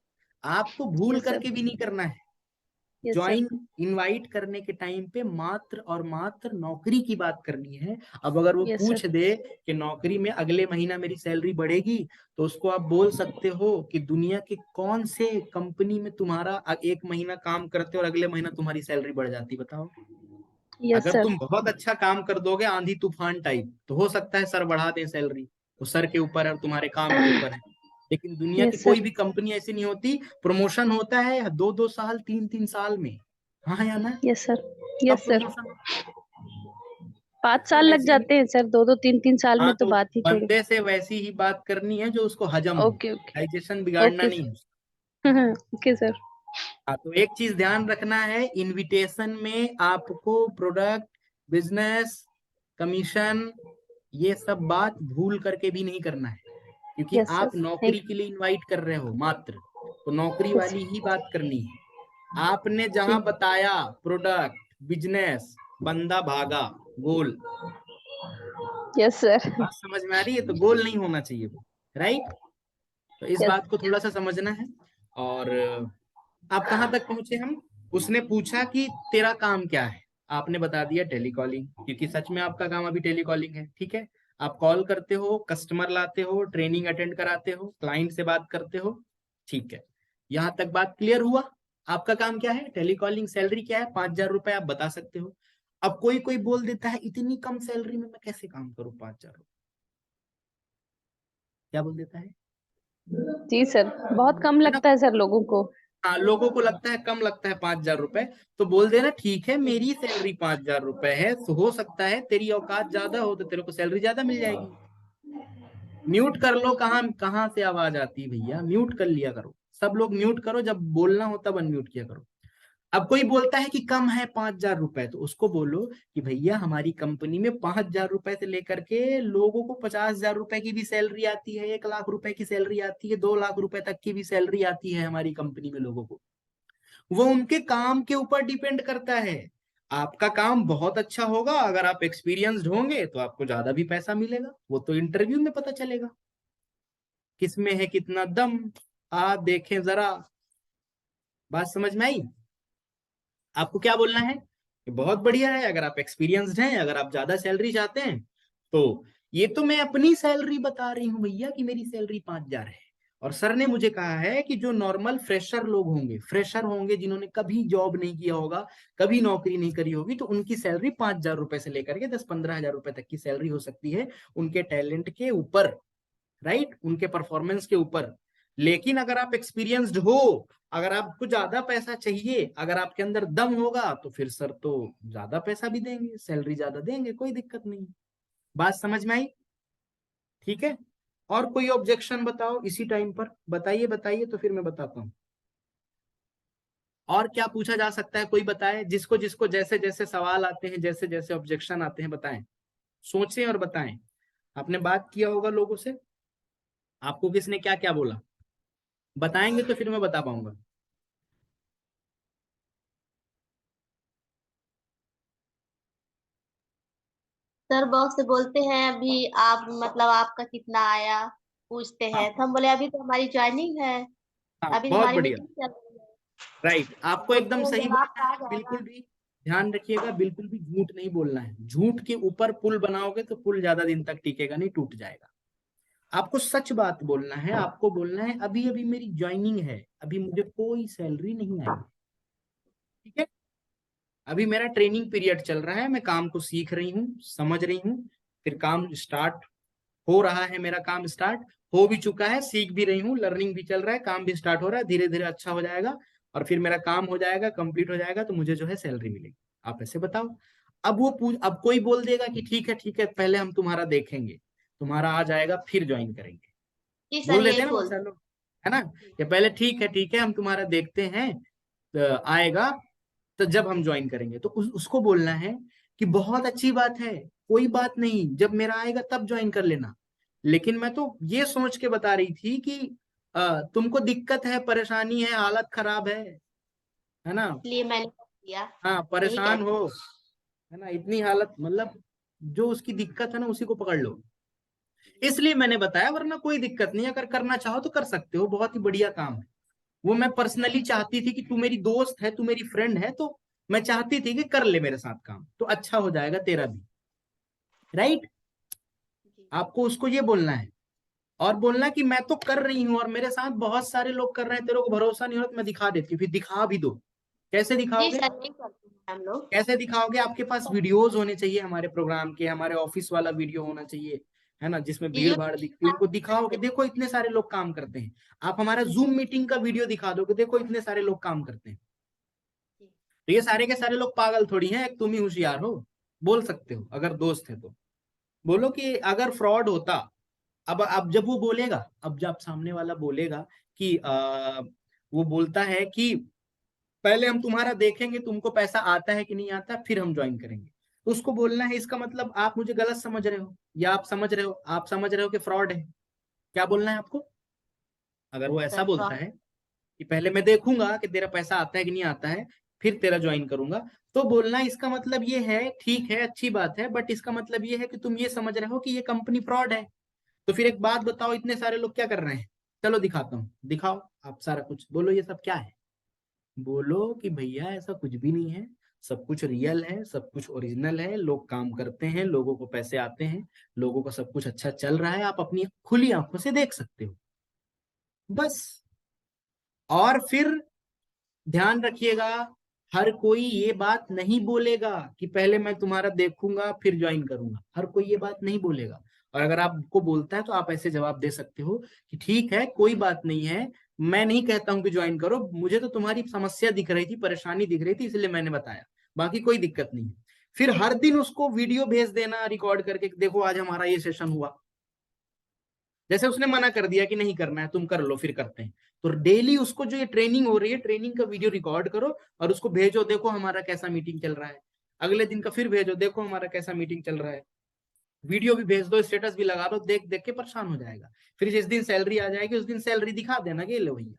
आपको भूल यस सर। करके भी नहीं करना है। Yes sir. ज्वाइन इनवाइट करने के टाइम पे मात्र और मात्र नौकरी की बात करनी है। अब अगर वो यस पूछ सर। दे कि नौकरी में अगले महीना मेरी सैलरी बढ़ेगी, तो उसको आप बोल सकते हो कि दुनिया के कौन से कंपनी में तुम्हारा एक महीना काम करते और अगले महीना तुम्हारी सैलरी बढ़ जाती, बताओ। यस अगर सर। तुम बहुत अच्छा काम कर दोगे आंधी तूफान टाइप, तो हो सकता है सर बढ़ा दें सैलरी। वो सर के ऊपर है और तुम्हारे काम के ऊपर है। लेकिन दुनिया की यस कोई सर। भी कंपनी ऐसी नहीं होती। प्रमोशन होता है 2-2 साल, 3-3 साल में। हाँ या ना? Yes sir. अब यस सर। प्रमोशन 5 साल लग वैसी ही। जाते हैं सर, 2-2 3-3 साल हाँ, में तो तो बात ही छोड़ो। बंदे से वैसी ही बात करनी है जो उसको हजम हो। Okay okay. डाइजेशन बिगाड़ना ओके नहीं है। सर। Okay sir. हाँ, तो एक चीज ध्यान रखना है, इनविटेशन में आपको प्रोडक्ट, बिजनेस, कमीशन, ये सब बात भूल करके भी नहीं करना है। क्योंकि यस सर। आप नौकरी थैंक के लिए इनवाइट कर रहे हो मात्र, तो नौकरी यू। यस वाली ही बात करनी है। आपने जी। जहां बताया प्रोडक्ट, बिजनेस, बंदा भागा, गोल। Yes sir. बात समझ में आ रही है? तो गोल नहीं होना चाहिए वो, राइट? तो इस यस। बात को थोड़ा सा समझना है। और आप कहाँ तक पहुंचे हम? उसने पूछा कि तेरा काम क्या है, आपने बता दिया टेलीकॉलिंग, क्योंकि सच में आपका काम अभी टेलीकॉलिंग है, ठीक है। आप कॉल करते हो, कस्टमर लाते हो, ट्रेनिंग अटेंड कराते हो, क्लाइंट से बात करते हो, ठीक है। यहाँ तक बात क्लियर हुआ? आपका काम क्या है टेलीकॉलिंग, सैलरी क्या है, 5,000 रुपए आप बता सकते हो। अब कोई कोई बोल देता है इतनी कम सैलरी में मैं कैसे काम करूं 5,000 रुपए, क्या बोल देता है जी सर, बहुत कम है ना? लगता है सर लोगों को। हाँ, लोगों को लगता है कम, लगता है 5,000 रुपए। तो बोल देना ठीक है, मेरी सैलरी 5,000 रुपए है, तो हो सकता है तेरी औकात ज्यादा हो तो तेरे को सैलरी ज्यादा मिल जाएगी। म्यूट कर लो। कहाँ कहाँ से आवाज आती है भैया, म्यूट कर लिया करो। सब लोग म्यूट करो, जब बोलना हो तब अनम्यूट किया करो। अब कोई बोलता है कि कम है 5,000 रुपए, तो उसको बोलो कि भैया हमारी कंपनी में 5,000 रुपए से लेकर के लोगों को 50,000 रुपए की भी सैलरी आती है, 1 लाख रुपए की सैलरी आती है, 2 लाख रुपए तक की भी सैलरी आती है हमारी कंपनी में लोगों को। वो उनके काम के ऊपर डिपेंड करता है। आपका काम बहुत अच्छा होगा, अगर आप एक्सपीरियंस्ड होंगे तो आपको ज्यादा भी पैसा मिलेगा, वो तो इंटरव्यू में पता चलेगा किसमें है कितना दम। आप देखें जरा। बात समझ में आई? आपको क्या बोलना है कि बहुत बढ़िया है, अगर आप एक्सपीरियंस्ड हैं, अगर आप ज्यादा सैलरी चाहते हैं तो ये तो मैं अपनी सैलरी बता रही हूँ भैया कि मेरी सैलरी 5,000 है। और सर ने मुझे कहा है कि जो नॉर्मल फ्रेशर लोग होंगे, फ्रेशर होंगे जिन्होंने कभी जॉब नहीं किया होगा, कभी नौकरी नहीं करी होगी, तो उनकी सैलरी 5,000 रुपए से लेकर के 10-15 हजार रुपए तक की सैलरी हो सकती है, उनके टैलेंट के ऊपर, राइट, उनके परफॉर्मेंस के ऊपर। लेकिन अगर आप एक्सपीरियंस्ड हो, अगर आपको ज्यादा पैसा चाहिए, अगर आपके अंदर दम होगा, तो फिर सर तो ज्यादा पैसा भी देंगे, सैलरी ज्यादा देंगे, कोई दिक्कत नहीं। बात समझ में आई? ठीक है। और कोई ऑब्जेक्शन बताओ इसी टाइम पर, बताइए बताइए, तो फिर मैं बताता हूँ। और क्या पूछा जा सकता है, कोई बताए, जिसको जिसको जैसे जैसे सवाल आते हैं, जैसे जैसे ऑब्जेक्शन आते हैं, बताएं, सोचें और बताएं। आपने बात किया होगा लोगों से, आपको किसने क्या क्या बोला, बताएंगे तो फिर मैं बता पाऊंगा। सर बॉस से बोलते हैं अभी आप मतलब आपका कितना आया, पूछते हाँ हैं तो हम बोले अभी तो हमारी ज्वाइनिंग है, हाँ, अभी बहुत हमारी बढ़िया। मीटिंग चल रही है। राइट, आपको एकदम बोलते हैं सही जब बोलना आपका है, आ जाएगा। बिल्कुल भी ध्यान रखिएगा, बिल्कुल भी झूठ नहीं बोलना है। झूठ के ऊपर पुल बनाओगे तो पुल ज्यादा दिन तक टिकेगा नहीं, टूट जाएगा। आपको सच बात बोलना है, आपको बोलना है अभी अभी मेरी ज्वाइनिंग है, अभी मुझे कोई सैलरी नहीं आई, ठीक है, अभी मेरा ट्रेनिंग पीरियड चल रहा है, मैं काम को सीख रही हूँ, समझ रही हूँ, फिर काम स्टार्ट हो रहा है, मेरा काम स्टार्ट हो भी चुका है, सीख भी रही हूँ, लर्निंग भी चल रहा है, काम भी स्टार्ट हो रहा है, धीरे धीरे अच्छा हो जाएगा, और फिर मेरा काम हो जाएगा, कंप्लीट हो जाएगा, तो मुझे जो है सैलरी मिलेगी। आप ऐसे बताओ। अब कोई बोल देगा कि ठीक है पहले हम तुम्हारा देखेंगे, तुम्हारा आ जाएगा फिर ज्वाइन करेंगे, जी सर बोल देते यही हैं ना बहुत बोल। सारे लोग, है ना, कि पहले ठीक है हम तुम्हारा देखते हैं, तो आएगा तो जब हम ज्वाइन करेंगे, तो उसको बोलना है कि बहुत अच्छी बात है, कोई बात नहीं, जब मेरा आएगा तब ज्वाइन कर लेना। लेकिन मैं तो ये सोच के बता रही थी कि तुमको दिक्कत है, परेशानी है, हालत खराब है ना, इसलिए मैंने किया, हाँ यही परेशान कहते हो, है ना, इतनी हालत, मतलब जो उसकी दिक्कत है ना उसी को पकड़ लो, इसलिए मैंने बताया, वरना कोई दिक्कत नहीं, अगर करना चाहो तो कर सकते हो, बहुत ही बढ़िया काम है। वो मैं पर्सनली चाहती थी कि तू मेरी दोस्त है, तू मेरी फ्रेंड है, तो मैं चाहती थी कि कर ले मेरे साथ काम, तो अच्छा हो जाएगा तेरा भी, राइट। जी। आपको उसको ये बोलना है, और बोलना कि मैं तो कर रही हूँ और मेरे साथ बहुत सारे लोग कर रहे हैं, तेरे को भरोसा नहीं हो तो मैं दिखा देती हूँ, फिर दिखा भी दो। कैसे जी दिखाओगे? सर यही करते हैं हम लोग। कैसे दिखाओगे? आपके पास वीडियोस होने चाहिए हमारे प्रोग्राम के, हमारे ऑफिस वाला वीडियो होना चाहिए, है ना, जिसमें जी भीड़ जो भाड़ दिखती है, उनको दिखाओ कि देखो इतने सारे लोग काम करते हैं। आप हमारा जूम मीटिंग का वीडियो दिखा दो कि देखो इतने सारे लोग काम करते हैं। तो ये सारे के सारे लोग पागल थोड़ी हैं, एक तुम ही होशियार हो। बोल सकते हो अगर दोस्त है तो, बोलो कि अगर फ्रॉड होता, अब जब वो बोलेगा, अब जब सामने वाला बोलेगा कि वो बोलता है कि पहले हम तुम्हारा देखेंगे, तुमको पैसा आता है कि नहीं आता, फिर हम ज्वाइन करेंगे, तो उसको बोलना है इसका मतलब आप मुझे गलत समझ रहे हो, या आप समझ रहे हो कि फ्रॉड है। क्या बोलना है आपको? अगर वो ऐसा सर बोलता है कि पहले मैं देखूंगा कि तेरा पैसा आता है कि नहीं आता है, फिर तेरा ज्वाइन करूंगा, तो बोलना इसका मतलब ये है, ठीक है अच्छी बात है, बट इसका मतलब ये है कि तुम ये समझ रहे हो कि ये कंपनी फ्रॉड है। तो फिर एक बात बताओ, इतने सारे लोग क्या कर रहे हैं, चलो दिखाता हूँ, दिखाओ, आप सारा कुछ बोलो, ये सब क्या है, बोलो कि भैया ऐसा कुछ भी नहीं है, सब कुछ रियल है, सब कुछ ओरिजिनल है, लोग काम करते हैं, लोगों को पैसे आते हैं, लोगों का सब कुछ अच्छा चल रहा है, आप अपनी खुली आंखों से देख सकते हो, बस। और फिर ध्यान रखिएगा, हर कोई ये बात नहीं बोलेगा कि पहले मैं तुम्हारा देखूंगा फिर ज्वाइन करूंगा, हर कोई ये बात नहीं बोलेगा। और अगर आपको बोलता है तो आप ऐसे जवाब दे सकते हो कि ठीक है कोई बात नहीं है, मैं नहीं कहता हूं कि ज्वाइन करो, मुझे तो तुम्हारी समस्या दिख रही थी, परेशानी दिख रही थी, इसलिए मैंने बताया, बाकी कोई दिक्कत नहीं है। फिर हर दिन उसको वीडियो भेज देना रिकॉर्ड करके, देखो आज हमारा ये सेशन हुआ, जैसे उसने मना कर दिया कि नहीं करना है, तुम कर लो, फिर करते हैं। तो डेली उसको जो ये ट्रेनिंग हो रही है, ट्रेनिंग का वीडियो रिकॉर्ड करो और उसको भेजो, देखो हमारा कैसा मीटिंग चल रहा है। अगले दिन का फिर भेजो, देखो हमारा कैसा मीटिंग चल रहा है। वीडियो भी भेज दो, स्टेटस भी लगा दो, देख देख के परेशान हो जाएगा। फिर जिस दिन सैलरी आ जाएगी उस दिन सैलरी दिखा देना कि लो भैया।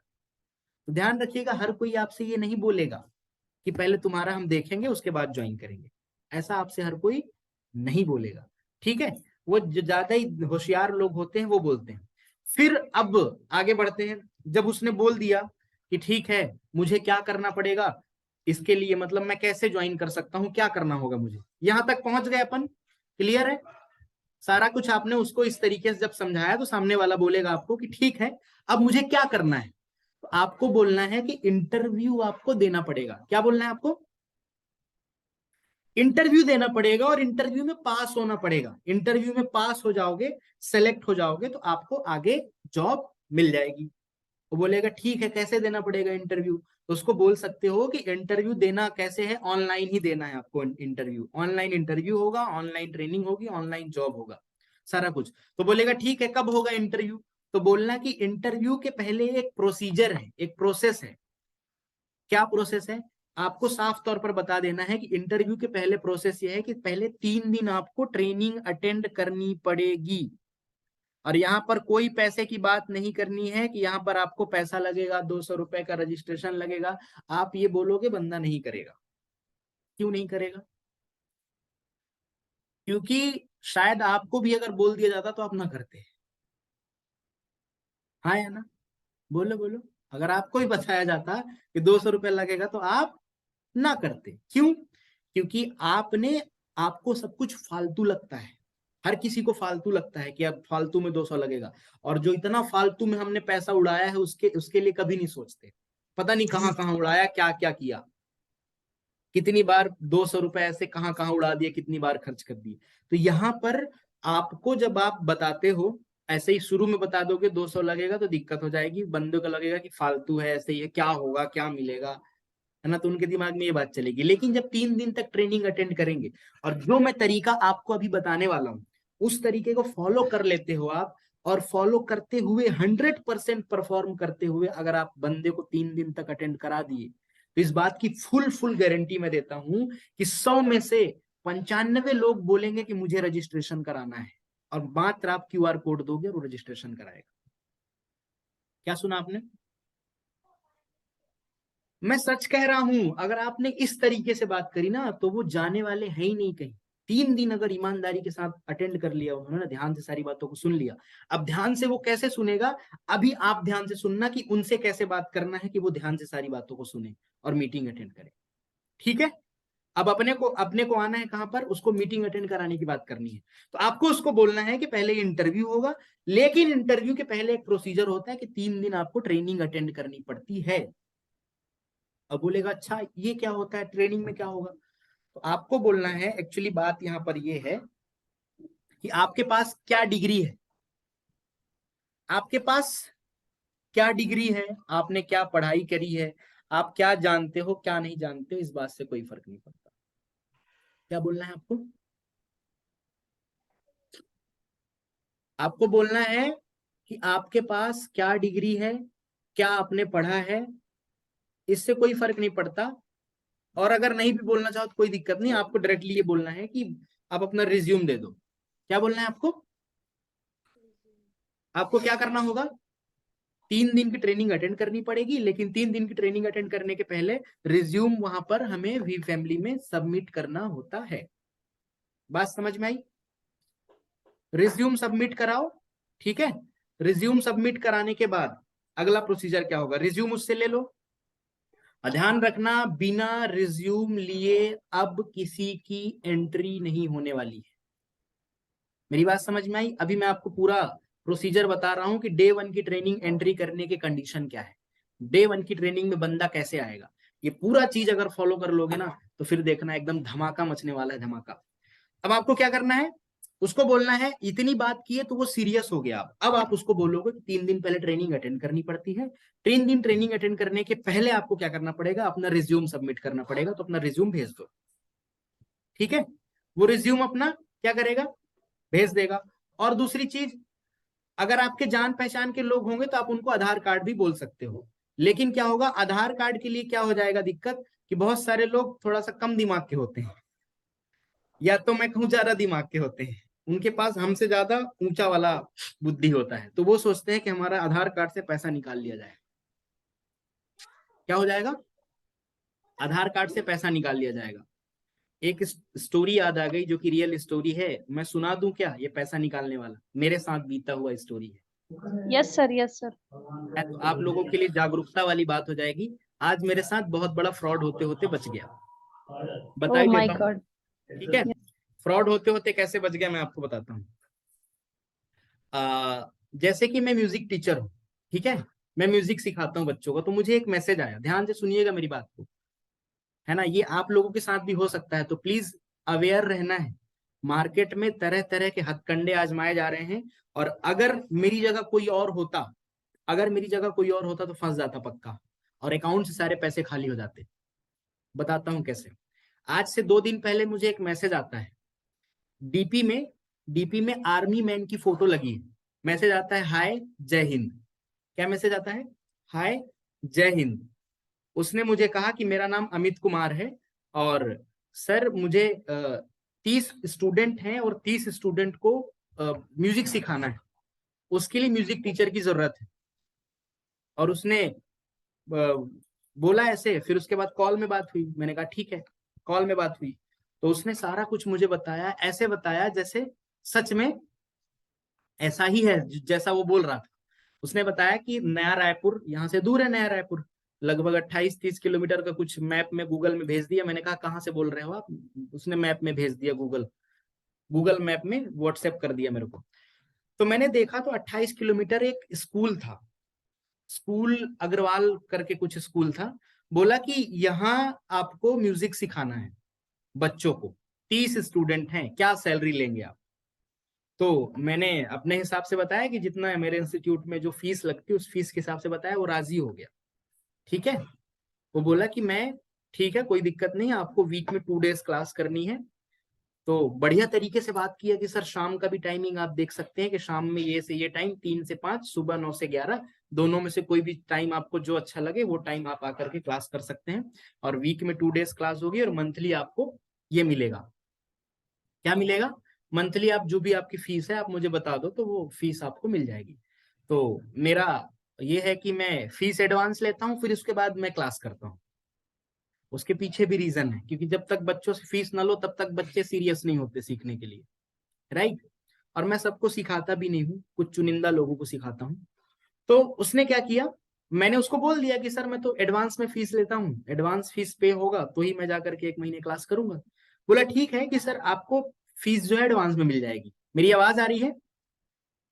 तो ध्यान रखिएगा, हर कोई आपसे ये नहीं बोलेगा कि पहले तुम्हारा हम देखेंगे उसके बाद ज्वाइन करेंगे, ऐसा आपसे हर कोई नहीं बोलेगा। ठीक है, वो जो ज्यादा ही होशियार लोग होते हैं वो बोलते हैं। फिर अब आगे बढ़ते हैं। जब उसने बोल दिया कि ठीक है, मुझे क्या करना पड़ेगा इसके लिए, मतलब मैं कैसे ज्वाइन कर सकता हूँ, क्या करना होगा मुझे, यहां तक पहुंच गए अपन, क्लियर है। सारा कुछ आपने उसको इस तरीके से जब समझाया तो सामने वाला बोलेगा आपको कि ठीक है, अब मुझे क्या करना है। तो आपको बोलना है कि इंटरव्यू आपको देना पड़ेगा। क्या बोलना है आपको? इंटरव्यू देना पड़ेगा और इंटरव्यू में पास होना पड़ेगा। इंटरव्यू में पास हो जाओगे, सेलेक्ट हो जाओगे, तो आपको आगे जॉब मिल जाएगी। वो बोलेगा ठीक है, कैसे देना पड़ेगा इंटरव्यू? तो उसको बोल सकते हो कि इंटरव्यू देना कैसे है, ऑनलाइन ही देना है आपको इंटरव्यू। ऑनलाइन इंटरव्यू होगा, ऑनलाइन ट्रेनिंग होगी, ऑनलाइन जॉब होगा, सारा कुछ। तो बोलेगा ठीक है, कब होगा इंटरव्यू? तो बोलना कि इंटरव्यू के पहले एक प्रोसीजर है, एक प्रोसेस है। क्या प्रोसेस है? आपको साफ तौर पर बता देना है कि इंटरव्यू के पहले प्रोसेस ये है कि पहले 3 दिन आपको ट्रेनिंग अटेंड करनी पड़ेगी। और यहाँ पर कोई पैसे की बात नहीं करनी है कि यहाँ पर आपको पैसा लगेगा, 200 रुपए का रजिस्ट्रेशन लगेगा। आप ये बोलोगे बंदा नहीं करेगा। क्यों नहीं करेगा? क्योंकि शायद आपको भी अगर बोल दिया जाता तो आप ना करते। हाँ या ना? बोलो बोलो। अगर आपको ही बताया जाता कि 200 रुपए लगेगा तो आप ना करते। क्यों? क्योंकि आपने, आपको सब कुछ फालतू लगता है। हर किसी को फालतू लगता है कि अब फालतू में 200 लगेगा। और जो इतना फालतू में हमने पैसा उड़ाया है उसके उसके लिए कभी नहीं सोचते। पता नहीं कहाँ कहाँ उड़ाया, क्या क्या किया, कितनी बार 200 रुपए ऐसे कहाँ कहाँ उड़ा दिए, कितनी बार खर्च कर दिए। तो यहाँ पर आपको जब आप बताते हो, ऐसे ही शुरू में बता दोगे 200 लगेगा तो दिक्कत हो जाएगी, बंदों को लगेगा कि फालतू है, ऐसे ही है, क्या होगा, क्या मिलेगा, है ना। तो उनके दिमाग में ये बात चलेगी। लेकिन जब 3 दिन तक ट्रेनिंग अटेंड करेंगे और जो मैं तरीका आपको अभी बताने वाला हूँ उस तरीके को फॉलो कर लेते हो आप, और फॉलो करते हुए 100% परफॉर्म करते हुए अगर आप बंदे को 3 दिन तक अटेंड करा दिए, तो इस बात की फुल फुल गारंटी मैं देता हूं कि 100 में से 95 लोग बोलेंगे कि मुझे रजिस्ट्रेशन कराना है, और मात्र आप QR कोड दोगे और वो रजिस्ट्रेशन कराएगा। क्या सुना आपने? मैं सच कह रहा हूं, अगर आपने इस तरीके से बात करी ना तो वो जाने वाले हैं ही नहीं कहीं। 3 दिन अगर ईमानदारी के साथ अटेंड कर लिया उन्होंने, ध्यान से सारी बातों को सुन लिया। अब ध्यान से वो कैसे सुनेगा, अभी आप ध्यान से सुनना कि उनसे कैसे बात करना है कि वो ध्यान से सारी बातों को सुने और मीटिंग अटेंड करे। ठीक है, अब अपने को आना है कहां पर, उसको मीटिंग अटेंड कराने की बात करनी है। तो आपको उसको बोलना है कि पहले इंटरव्यू होगा, लेकिन इंटरव्यू के पहले एक प्रोसीजर होता है कि 3 दिन आपको ट्रेनिंग अटेंड करनी पड़ती है। अब बोलेगा अच्छा ये क्या होता है, ट्रेनिंग में क्या होगा? तो आपको बोलना है, एक्चुअली बात यहां पर ये है कि आपके पास क्या डिग्री है, आपके पास क्या डिग्री है, आपने क्या पढ़ाई करी है, आप क्या जानते हो क्या नहीं जानते हो, इस बात से कोई फर्क नहीं पड़ता। क्या बोलना है आपको? आपको बोलना है कि आपके पास क्या डिग्री है, क्या आपने पढ़ा है, इससे कोई फर्क नहीं पड़ता। और अगर नहीं भी बोलना चाहो तो कोई दिक्कत नहीं, आपको डायरेक्टली ये बोलना है कि आप अपना रिज्यूम दे दो। क्या बोलना है आपको? आपको क्या करना होगा? 3 दिन की ट्रेनिंग अटेंड करनी पड़ेगी, लेकिन 3 दिन की ट्रेनिंग अटेंड करने के पहले रिज्यूम वहां पर हमें वी फैमिली में सबमिट करना होता है। बात समझ में आई? रिज्यूम सबमिट कराओ। ठीक है, रिज्यूम सबमिट कराने के बाद अगला प्रोसीजर क्या होगा, रिज्यूम उससे ले लो। और ध्यान रखना, बिना रिज्यूम लिए अब किसी की एंट्री नहीं होने वाली है। मेरी बात समझ में आई? अभी मैं आपको पूरा प्रोसीजर बता रहा हूं कि डे 1 की ट्रेनिंग एंट्री करने के कंडीशन क्या है, डे 1 की ट्रेनिंग में बंदा कैसे आएगा। ये पूरा चीज अगर फॉलो कर लोगे ना तो फिर देखना एकदम धमाका मचने वाला है, धमाका। अब आपको क्या करना है, उसको बोलना है, इतनी बात की है तो वो सीरियस हो गया। अब आप उसको बोलोगे कि 3 दिन पहले ट्रेनिंग अटेंड करनी पड़ती है। 3 दिन ट्रेनिंग अटेंड करने के पहले आपको क्या करना पड़ेगा, अपना रिज्यूम सबमिट करना पड़ेगा। तो अपना रिज्यूम भेज दो। ठीक है, वो रिज्यूम अपना क्या करेगा, भेज देगा। और दूसरी चीज, अगर आपके जान पहचान के लोग होंगे तो आप उनको आधार कार्ड भी बोल सकते हो। लेकिन क्या होगा, आधार कार्ड के लिए क्या हो जाएगा दिक्कत, कि बहुत सारे लोग थोड़ा सा कम दिमाग के होते हैं, या तो मैं कहूँ ज्यादा दिमाग के होते हैं, उनके पास हमसे ज्यादा ऊंचा वाला बुद्धि होता है, तो वो सोचते हैं कि हमारा आधार कार्ड से पैसा निकाल लिया जाए। क्या हो जाएगा, आधार कार्ड से पैसा निकाल लिया जाएगा। एक स्टोरी याद आ गई जो कि रियल स्टोरी है, मैं सुना दूं क्या, ये पैसा निकालने वाला मेरे साथ बीता हुआ स्टोरी है। Yes sir, yes sir. तो आप लोगों के लिए जागरूकता वाली बात हो जाएगी। आज मेरे साथ बहुत बड़ा फ्रॉड होते होते बच गया, बता ओह ही माय देता हूँ। गॉड। ठीक है, फ्रॉड होते होते कैसे बच गया मैं आपको बताता हूँ। जैसे कि मैं म्यूजिक टीचर हूँ, ठीक है, मैं म्यूजिक सिखाता हूँ बच्चों को, तो मुझे एक मैसेज आया, ध्यान से सुनिएगा मेरी बात को, है ना, ये आप लोगों के साथ भी हो सकता है, तो प्लीज अवेयर रहना है। मार्केट में तरह तरह के हथकंडे आजमाए जा रहे हैं, और अगर मेरी जगह कोई और होता, अगर मेरी जगह कोई और होता तो फंस जाता पक्का, और अकाउंट से सारे पैसे खाली हो जाते। बताता हूं कैसे। आज से 2 दिन पहले मुझे एक मैसेज आता है, डीपी में, डीपी में आर्मी मैन की फोटो लगी है। मैसेज आता है, हाय जय हिंद। क्या मैसेज आता है, हाय जय हिंद। उसने मुझे कहा कि मेरा नाम अमित कुमार है, और सर मुझे 30 स्टूडेंट हैं और 30 स्टूडेंट को म्यूजिक सिखाना है, उसके लिए म्यूजिक टीचर की जरूरत है। और उसने बोला ऐसे, फिर उसके बाद कॉल में बात हुई, मैंने कहा ठीक है, कॉल में बात हुई, तो उसने सारा कुछ मुझे बताया, ऐसे बताया जैसे सच में ऐसा ही है जैसा वो बोल रहा था। उसने बताया कि नया रायपुर यहाँ से दूर है, नया रायपुर लगभग 28-30 किलोमीटर का, कुछ मैप में गूगल में भेज दिया। मैंने कहा कहाँ से बोल रहे हो आप, उसने मैप में भेज दिया, गूगल गूगल मैप में व्हाट्सएप कर दिया मेरे को। तो मैंने देखा तो 28 किलोमीटर एक स्कूल था, स्कूल अग्रवाल करके कुछ स्कूल था। बोला कि यहाँ आपको म्यूजिक सिखाना है बच्चों को, 30 स्टूडेंट हैं, क्या सैलरी लेंगे आप। तो मैंने अपने हिसाब से बताया कि जितना है मेरे इंस्टीट्यूट में जो फीस लगती है उस फीस के हिसाब से बताया, वो राजी हो गया। ठीक है, वो बोला कि मैं, ठीक है कोई दिक्कत नहीं, आपको वीक में 2 डेज क्लास करनी है। तो बढ़िया तरीके से बात किया कि सर शाम का भी टाइमिंग आप देख सकते हैं, कि शाम में ये से ये टाइम, 3 से 5, सुबह 9 से 11, दोनों में से कोई भी टाइम आपको जो अच्छा लगे वो टाइम आप आकर के क्लास कर सकते हैं। और वीक में 2 डेज क्लास होगी, और मंथली आपको ये मिलेगा, क्या मिलेगा, मंथली आप जो भी आपकी फीस है आप मुझे बता दो, तो वो फीस आपको मिल जाएगी। तो मेरा ये है कि मैं फीस एडवांस लेता हूँ, फिर उसके बाद मैं क्लास करता हूँ। उसके पीछे भी रीजन है, क्योंकि जब तक बच्चों से फीस ना लो तब तक बच्चे सीरियस नहीं होते सीखने के लिए, राइट। और मैं सबको सिखाता भी नहीं हूँ, कुछ चुनिंदा लोगों को सिखाता हूँ। तो उसने क्या किया, मैंने उसको बोल दिया कि सर मैं तो एडवांस में फीस लेता हूँ, एडवांस फीस पे होगा तो ही मैं जाकर के 1 महीने क्लास करूंगा। बोला ठीक है कि सर आपको फीस जो है एडवांस में मिल जाएगी। मेरी आवाज आ रही है,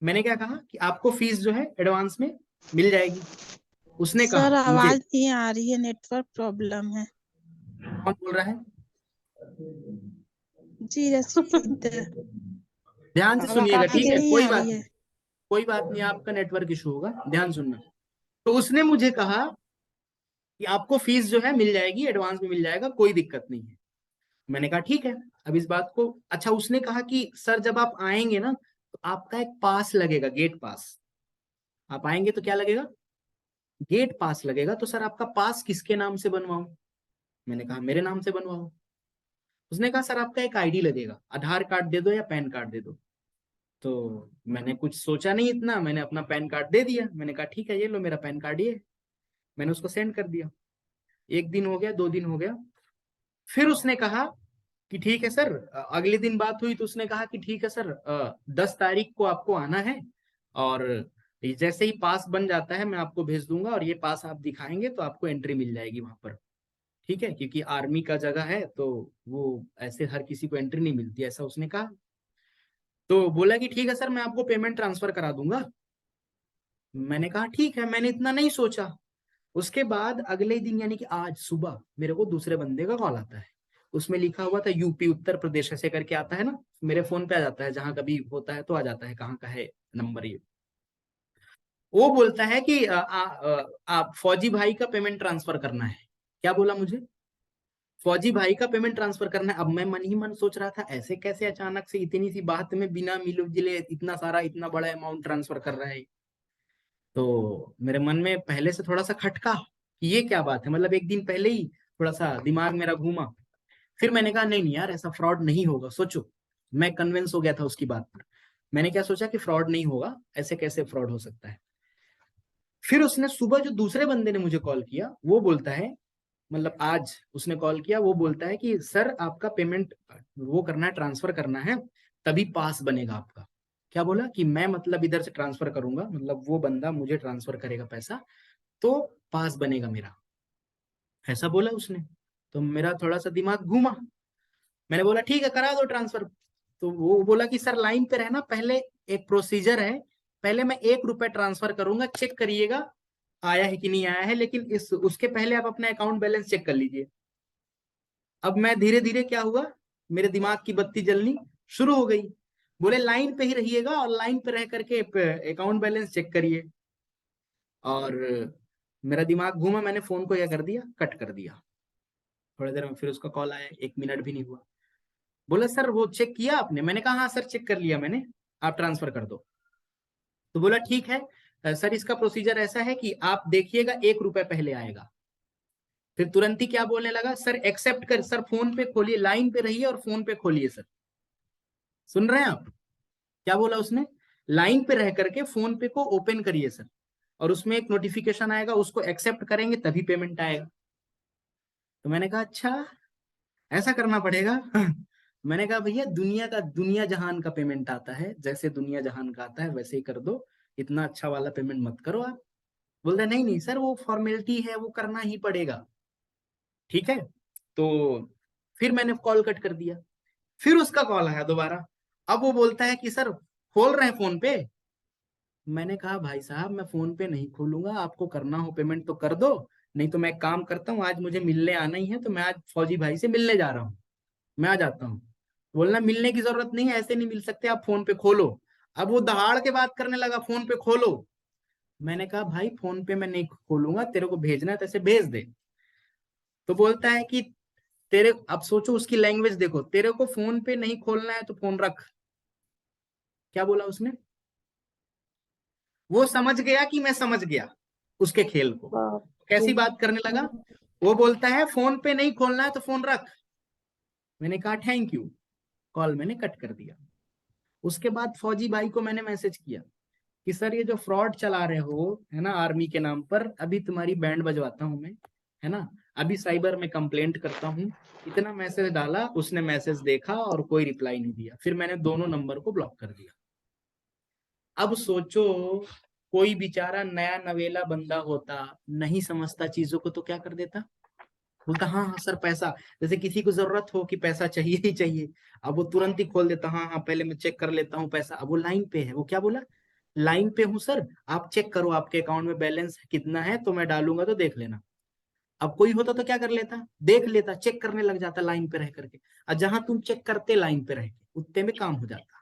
मैंने क्या कहा कि आपको फीस जो है एडवांस में मिल जाएगी। उसने सर कहा मुझे, आवाज नहीं आ रही है, नेटवर्क प्रॉब्लम है। कौन बोल रहा है, जी रसीद। ध्यान से अब सुनिएगा, आपकी ठीक है, नहीं कोई आ बात रही नहीं, है। कोई बात नहीं, आपका नेटवर्क इशू होगा, ध्यान सुनना। तो उसने मुझे कहा कि आपको फीस जो है मिल जाएगी, एडवांस में मिल जाएगा, कोई दिक्कत नहीं है। मैंने कहा ठीक है। अब इस बात को, अच्छा उसने कहा कि सर जब आप आएंगे ना तो आपका एक पास लगेगा, गेट पास। आप आएंगे तो क्या लगेगा, गेट पास लगेगा। तो सर आपका पास किसके नाम से बनवाऊं, मैंने कहा मेरे नाम से बनवाओ। उसने कहा सर आपका एक आईडी लगेगा, आधार कार्ड दे दो या पैन कार्ड दे दो। तो मैंने कुछ सोचा नहीं इतना, मैंने अपना पैन कार्ड दे दिया। मैंने कहा ठीक है, ये लो मेरा पैन कार्ड, ये मैंने उसको सेंड कर दिया। 1 दिन हो गया, 2 दिन हो गया, फिर उसने कहा कि ठीक है सर, अगले दिन बात हुई तो उसने कहा कि ठीक है सर, 10 तारीख को आपको आना है, और जैसे ही पास बन जाता है मैं आपको भेज दूंगा, और ये पास आप दिखाएंगे तो आपको एंट्री मिल जाएगी वहां पर। ठीक है, क्योंकि आर्मी का जगह है तो वो ऐसे हर किसी को एंट्री नहीं मिलती, ऐसा उसने कहा। तो बोला कि ठीक है सर, मैं आपको पेमेंट ट्रांसफर करा दूंगा। मैंने कहा ठीक है, मैंने इतना नहीं सोचा। उसके बाद अगले दिन यानी कि आज सुबह मेरे को दूसरे बंदे का कॉल आता है, उसमें लिखा हुआ था यूपी उत्तर प्रदेश ऐसे करके आता है ना, मेरे फोन पे आ जाता है, जहां कभी होता है तो आ जाता है कहाँ का है नंबर ये। वो बोलता है कि आप फौजी भाई का पेमेंट ट्रांसफर करना है। क्या बोला मुझे, फौजी भाई का पेमेंट ट्रांसफर करना है। अब मैं मन ही मन सोच रहा था ऐसे कैसे अचानक से इतनी सी बात में बिना मिले जुले इतना सारा इतना बड़ा अमाउंट ट्रांसफर कर रहा है। तो मेरे मन में पहले से थोड़ा सा खटका कि ये क्या बात है, मतलब एक दिन पहले ही थोड़ा सा दिमाग मेरा घूमा। फिर मैंने कहा नहीं नहीं यार, ऐसा फ्रॉड नहीं होगा। सोचो, मैं कन्विंस हो गया था उसकी बात पर। मैंने क्या सोचा कि फ्रॉड नहीं होगा, ऐसे कैसे फ्रॉड हो सकता है। फिर उसने सुबह जो दूसरे बंदे ने मुझे कॉल किया वो बोलता है, मतलब आज उसने कॉल किया, वो बोलता है कि सर आपका पेमेंट वो करना है, ट्रांसफर करना है, तभी पास बनेगा आपका। क्या बोला कि मैं मतलब इधर से ट्रांसफर करूंगा, मतलब वो बंदा मुझे ट्रांसफर करेगा पैसा तो पास बनेगा मेरा, ऐसा बोला उसने। तो मेरा थोड़ा सा दिमाग घूमा। मैंने बोला ठीक है करा दो ट्रांसफर। तो वो बोला कि सर लाइन पे रहना, पहले एक प्रोसीजर है, पहले मैं 1 रुपए ट्रांसफर करूंगा, चेक करिएगा आया है कि नहीं आया है, लेकिन इस उसके पहले आप अपना अकाउंट बैलेंस चेक कर लीजिए। अब मैं धीरे धीरे क्या हुआ, मेरे दिमाग की बत्ती जलनी शुरू हो गई। बोले लाइन पे ही रहिएगा और लाइन पे रह करके अकाउंट बैलेंस चेक करिए। और मेरा दिमाग घूमा, मैंने फोन को क्या कर दिया, कट कर दिया। थोड़ी देर में फिर उसका कॉल आया, 1 मिनट भी नहीं हुआ। बोला सर वो चेक किया आपने? मैंने कहा हाँ सर चेक कर लिया मैंने, आप ट्रांसफर कर दो। तो बोला ठीक है सर, इसका प्रोसीजर ऐसा है कि आप देखिएगा 1 रुपए पहले आएगा। फिर तुरंत ही क्या बोलने लगा, सर एक्सेप्ट कर, सर फोन पे खोलिए, लाइन पे रहिए और फोन पे खोलिए सर। सुन रहे हैं आप क्या बोला उसने? लाइन पे रह करके फोन पे को ओपन करिए सर, और उसमें एक नोटिफिकेशन आएगा, उसको एक्सेप्ट करेंगे तभी पेमेंट आएगा। तो मैंने कहा अच्छा ऐसा करना पड़ेगा। मैंने कहा भैया दुनिया जहान का पेमेंट आता है, जैसे दुनिया जहान का आता है वैसे ही कर दो, इतना अच्छा वाला पेमेंट मत करो आप। बोलते नहीं नहीं सर वो फॉर्मेलिटी है, वो करना ही पड़ेगा। ठीक है, तो फिर मैंने कॉल कट कर दिया। फिर उसका कॉल आया दोबारा। अब वो बोलता है कि सर खोल रहे हैं फोन पे। मैंने कहा भाई साहब मैं फोन पे नहीं खोलूंगा, आपको करना हो पेमेंट तो कर दो, नहीं तो मैं एक काम करता हूँ, आज मुझे मिलने आना ही है तो मैं आज फौजी भाई से मिलने जा रहा हूँ, मैं आ जाता हूँ। बोलना मिलने की जरूरत नहीं है, ऐसे नहीं मिल सकते, आप फोन पे खोलो। अब वो दहाड़ के बात करने लगा, फोन पे खोलो। मैंने कहा भाई फोन पे मैं नहीं खोलूंगा, तेरे को भेजना है तो ऐसे भेज दे। तो बोलता है कि तेरे, अब सोचो उसकी लैंग्वेज देखो, तेरे को फोन पे नहीं खोलना है तो फोन रख। क्या बोला उसने? वो समझ गया कि मैं समझ गया उसके खेल को। कैसी बात करने लगा, वो बोलता है फोन पे नहीं खोलना है तो फोन रख। मैंने कहा थैंक यू, कॉल मैंने कट कर दिया। उसके बाद फौजी भाई को मैंने मैसेज किया कि सर ये जो फ्रॉड चला रहे हो है ना आर्मी के नाम पर, अभी तुम्हारी बैंड बजवाता हूं मैं, है ना, अभी साइबर में कंप्लेंट करता हूं। इतना मैसेज डाला, उसने मैसेज देखा और कोई रिप्लाई नहीं दिया। फिर मैंने दोनों नंबर को ब्लॉक कर दिया। अब सोचो कोई बेचारा नया नवेला बंदा होता, नहीं समझता चीजों को, तो क्या कर देता, बोलता हाँ हाँ सर पैसा, जैसे किसी को जरूरत हो कि पैसा चाहिए ही चाहिए, अब वो तुरंत ही खोल देता, हाँ हाँ पहले मैं चेक कर लेता हूँ पैसा। अब वो लाइन पे है, वो क्या बोला, लाइन पे हूँ सर, आप चेक करो आपके अकाउंट में बैलेंस कितना है तो मैं डालूंगा तो देख लेना। अब कोई होता तो क्या कर लेता, देख लेता, चेक करने लग जाता लाइन पे रह करके, और जहां तुम चेक करते लाइन पे रह के, उतने में काम हो जाता।